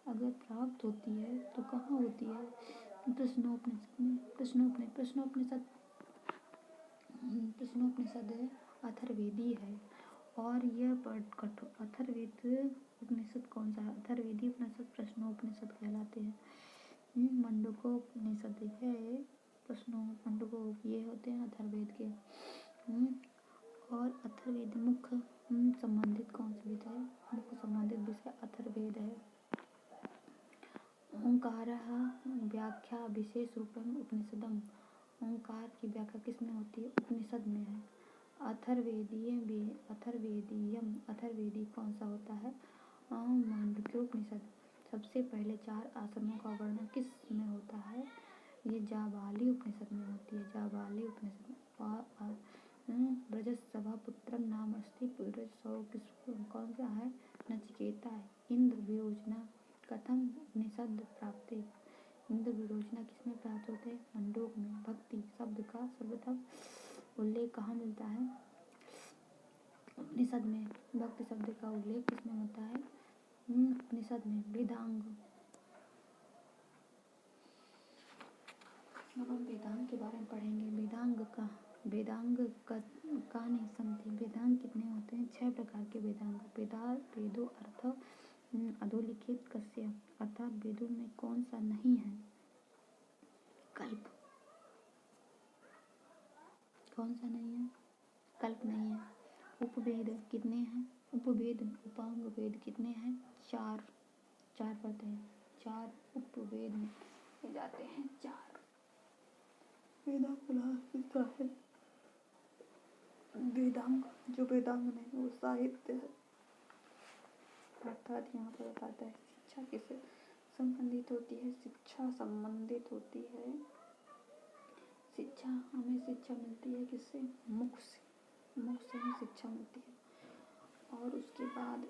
अगर प्राप्त होती है तो कहाँ होती है? प्रश्नोपनिषद में प्रश्नोपनिषद अथर्ववेदी है और यह अथर्ववेद उपनिषद कौन सा है? अथर्ववेदी उपनिषद प्रश्नोपनिषद कहलाते हैं। मंडूकोपनिषद है मंडूको, ये होते हैं अथर्ववेद के। और अथर्ववेद मुख्य संबंधित कौन सा विषय है? मुख्य संबंधित विषय अथर्ववेद है। ओंकारः व्याख्या विशेष रूपेण उपनिषदम्। ओंकार की व्याख्या किसमें होती है? उपनिषद में है। अथर्ववेदी कौन सा होता है? मांडुक्योपनिषद। सबसे पहले 4 आश्रमों का वर्णन किस में होता है? ये जाबाली उपनिषद में होती है। जाबाली उपनिषद ब्रजसभापुत्रं नाम अस्ति कौन सा है? नचिकेता है। इंद्र विरोचना कथम उपनिषद प्राप्ते? इंद्र विरोचना किसमें प्राप्त होते हैं? मंडूक में। भक्ति शब्द का सर्वप्रथम उल्लेख कहाँ मिलता है? उपनिषद में। भक्ति शब्द का उल्लेख किसमें होता है? उपनिषद में। वेदांग, अब हम वेदांग के बारे में पढ़ेंगे। वेदांग का नहीं समझे। वेदांग कितने होते हैं? 6 प्रकार के वेदांग। वेदों अर्थ अधोलिखित कस्य, अर्थात वेदों में कौन सा नहीं है? कल्प। कौन सा नहीं है? कल्प नहीं है। उपवेद कितने हैं? उपवेद उपांग वेद कितने हैं? 4 पढ़ते हैं। 4 उपवेद में जाते हैं। 4 वेदांग जो वेदांग नहीं वो साहित्य है। अर्थात यहाँ पर बताता है शिक्षा किससे संबंधित होती है? शिक्षा संबंधित होती है। शिक्षा हमें शिक्षा मिलती है किससे? मुख से। मुख से ही शिक्षा मिलती है। और उसके बाद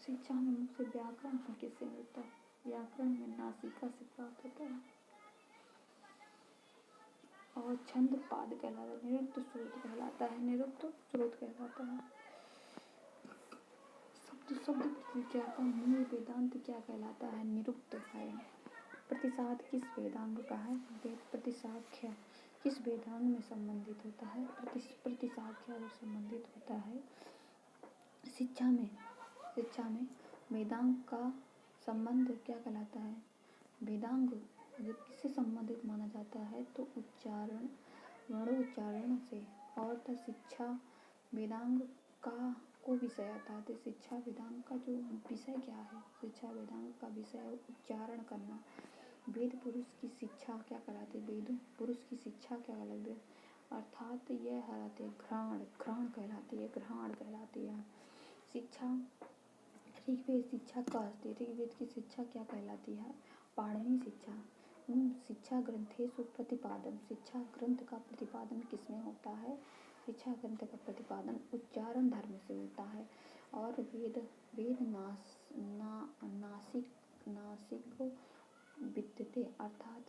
शिक्षा में मुख से व्याकरण किससे मिलता है? व्याकरण में नासिका से प्राप्त होता है। और छंद पाद कहलाता है। निरुक्त स्रोत कहलाता है। निरुक्त स्रोत कहलाता है। शब्द क्या का मूल वेदांत क्या कहलाता है? निरुक्त है। प्रतिसाद किस वेदांग का है? प्रतिसाख्य किस वेदांग में संबंधित होता है? प्रतिसाख्य जो संबंधित होता है शिक्षा में वेदांग का संबंध क्या कहलाता है? वेदांग अगर किससे संबंधित माना जाता है तो उच्चारण, वर्णोच्चारण से। और तो शिक्षा वेदांग का को विषय आता है। तो शिक्षा वेदांग का जो विषय क्या है? शिक्षा वेदांग का विषय है उच्चारण करना। वेद पुरुष की शिक्षा क्या कहलाती है? वेद पुरुष की शिक्षा क्या कहलाती है? अर्थात यह हराते घ्राण कहलाती है। घ्राण कहलाती है शिक्षा। ऋग्वेद शिक्षा का अस्ति। ऋग्वेद की शिक्षा क्या कहलाती है? पाणिनि शिक्षा। शिक्षा ग्रंथेषु प्रतिपादन। शिक्षा ग्रंथ का प्रतिपादन किसमें होता है? शिक्षा ग्रंथ का प्रतिपादन उच्चारण धर्म से होता है। और वेद नासिक विद्यते अर्थात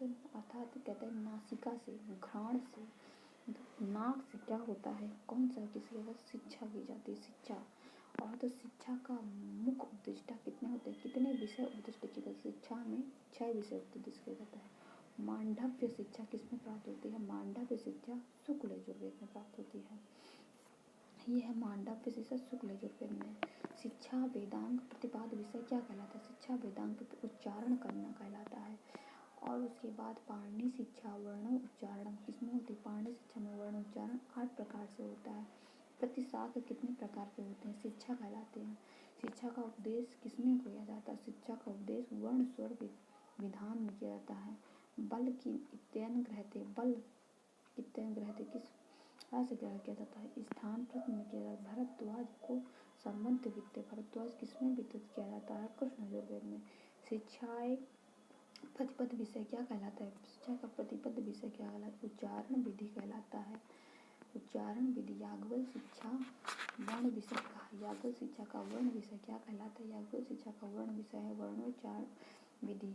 कहते हैं नासिका से, घ्राण से, नाक से क्या होता है? कौन सा किसी का शिक्षा की जाती है? शिक्षा। और तो शिक्षा का मुख्य उद्देश्य कितने होते हैं? कितने विषय उद्देश्य किए जाते? शिक्षा में 6 विषय उद्देश्य किया जाता है। मांडव्य शिक्षा किसमें प्राप्त होती है? मांडव्य शिक्षा शुक्ल यजुर्वेद में प्राप्त होती है। ये है मांडव्य शिक्षा शुक्ल यजुर्वेद में। शिक्षा वेदांग प्रतिपाद विषय क्या कहलाता है? शिक्षा वेदांग उच्चारण करना कहलाता है। और उसके बाद पाणिनि शिक्षा वर्ण उच्चारण किसमें होती है? पाणिनि शिक्षा में वर्ण उच्चारण 8 प्रकार से होता है। प्रतिशाख कितने प्रकार के होते हैं? शिक्षा कहलाते हैं। शिक्षा का उपदेश किसमें किया जाता है? शिक्षा का उपदेश वर्ण स्वर विधान में किया जाता है। बल की इत्यन ग्रहते, बल इत्यन ग्रहते किस से ग्रहण किया जाता है? स्थान प्रश्न में किया जाता है। भरद्वाज को संबंध वित्त, भरद्वाज किसमें वितरित किया जाता है? कृष्ण यजुर्वेद में। शिक्षाएं प्रतिपद विषय क्या कहलाता है? शिक्षा का प्रतिपद विषय क्या कहलाता है? उच्चारण विधि कहलाता है। उच्चारण विधि। याज्ञवल शिक्षा वर्ण विषय का, याज्ञवल शिक्षा का वर्ण विषय क्या कहलाता है? याज्ञवल शिक्षा का वर्ण विषय है वर्णोच्चारण विधि।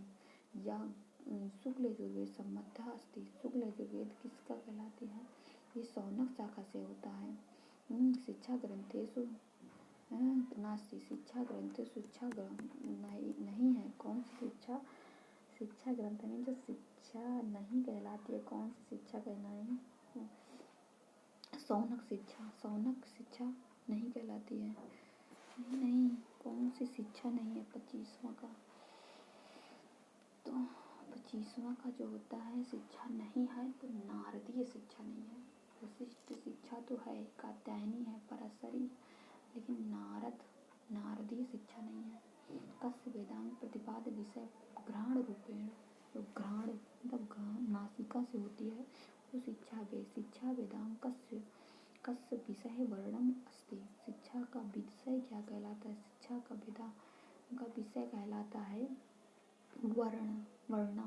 या शुक्ल यजुर्वेद सम्बद्ध अस्ति। शुक्ल यजुर्वेद किसका कहलाती है? ये शौनक शाखा से होता है। शिक्षा ग्रंथेषु नास्ति। शिक्षा ग्रंथेषु शिक्षा नहीं है। कौन सी शिक्षा? शिक्षा ग्रंथ में जो शिक्षा नहीं कहलाती है, कौन सी शिक्षा कहलाएं। शौनक शिक्षा नहीं कहलाती है। नहीं, कौन सी शिक्षा नहीं है 25वां का? तो 25वां का जो होता है शिक्षा नहीं है तो नारदीय शिक्षा नहीं है। वशिष्ठ शिक्षा तो है, कात्यायनी है, पराशरी, लेकिन नारदीय शिक्षा नहीं है। कस्य वेदांग प्रतिपाद्य विषय घ्राण रूपेण, तो घ्राण मतलब नासिका से होती है वो शिक्षा वेदांग कस्य विषय वर्णम अस्ति। शिक्षा का विषय क्या कहलाता है? शिक्षा का वेदांग का विषय कहलाता है वर्ण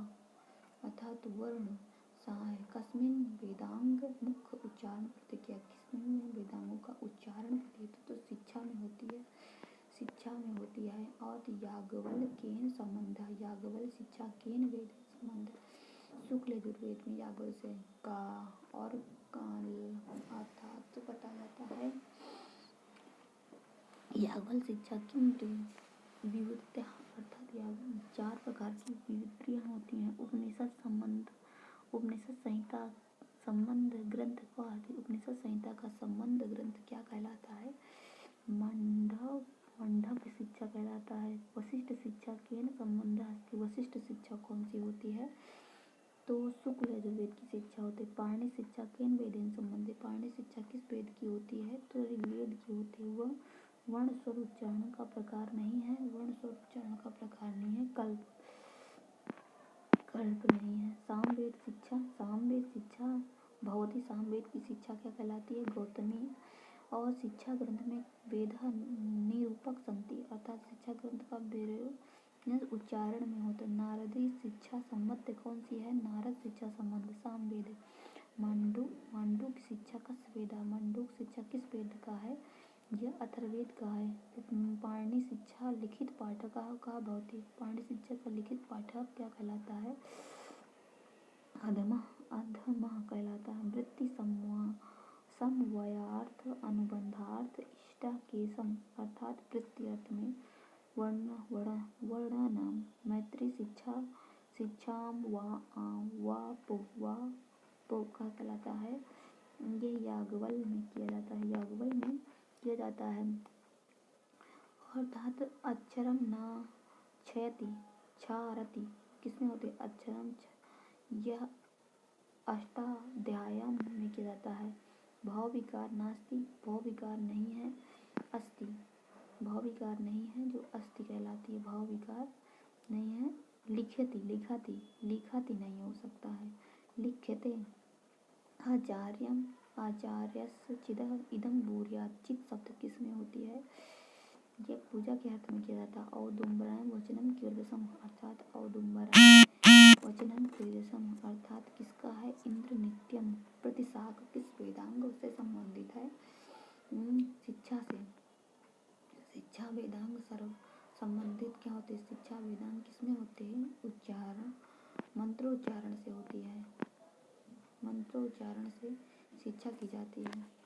अर्थात वर्ण सहाय। कस्मिन वेदांग मुख्य उच्चारण प्रतिज्ञा, किसमें वेदांगों का उच्चारण तो शिक्षा में होती है। और याज्ञवल केन संबंध, याज्ञवल शिक्षा केन वेद संबंध, शुक्ल यजुर्वेद में याज्ञवल से का और काल अर्थात पता जाता है। याज्ञवल शिक्षा की विविधता अर्थात 4 प्रकार की विविधियाँ होती हैं। उपनिषद संहिता संबंध ग्रंथ को आदि। उपनिषद संहिता का संबंध ग्रंथ क्या कहलाता है? मंडव्य शिक्षा कहलाता है। वशिष्ठ शिक्षा केन संबंध अस्ति, वशिष्ठ शिक्षा कौन सी होती है? तो शुक्ल यजुर्वेद की शिक्षा होती है। पाणि शिक्षा केन वेदेन संबंधी, पाणि शिक्षा किस वेद की होती है? तो ऋग्वेद की होती है। वह वर्ण स्वर उच्चारण का प्रकार नहीं है, कल्प नहीं है। सामवेद शिक्षा भगवती सामवेद की शिक्षा क्या कहलाती है? गौतमी। और शिक्षा ग्रंथ में वेद निरूपक संति अर्थात शिक्षा ग्रंथ का उच्चारण में होता है। नारदी शिक्षा संबंध कौन सी है? नारद शिक्षा संबंध सामवेद। मांडूक शिक्षा कस वेदा, मांडूक शिक्षा किस वेद का है? यह अथर्ववेद का है। पाणि शिक्षा लिखित पाठक का भवती, पाणि शिक्षा का लिखित पाठक क्या कहलाता है? अधमा कहलाता है। वृत्ति समवायार्थ अनुबंधार्थ इष्टाकेशम अर्थात वृत्ति अर्थ में वर्णानाम। मैत्री शिक्षाम वापो का कहलाता है। ये याज्ञवल में किया जाता है। अर्थात अक्षरम न क्षारति किसमें होती है? अक्षरम यह अष्टाध्यायम में किया जाता है। भाव विकार नास्ति, भाव विकार नहीं है। अस्ति, भाव विकार नहीं है जो अस्ति कहलाती है, भाव विकार नहीं है। लिखति नहीं हो सकता है। लिख्यते आचार्यस्य चिदः इदं भूर्यात्, चित् शब्द किसमें होती है? यह पूजा के अर्थ में किया जाता है। औदुम्बराय वचनम कीर्दसम अर्थात औदुम्बराय वचनम कीर्दसम अर्थात किसका है? इंद्र नित्यम। प्रतिशाख किस वेदांग से संबंधित है? शिक्षा से। शिक्षा वेदांग सर्व संबंधित क्या होते हैं? शिक्षा वेदांग किसमें होते हैं? उच्चारण मंत्रोच्चारण से होती है। मंत्रोच्चारण से शिक्षा की जाती है।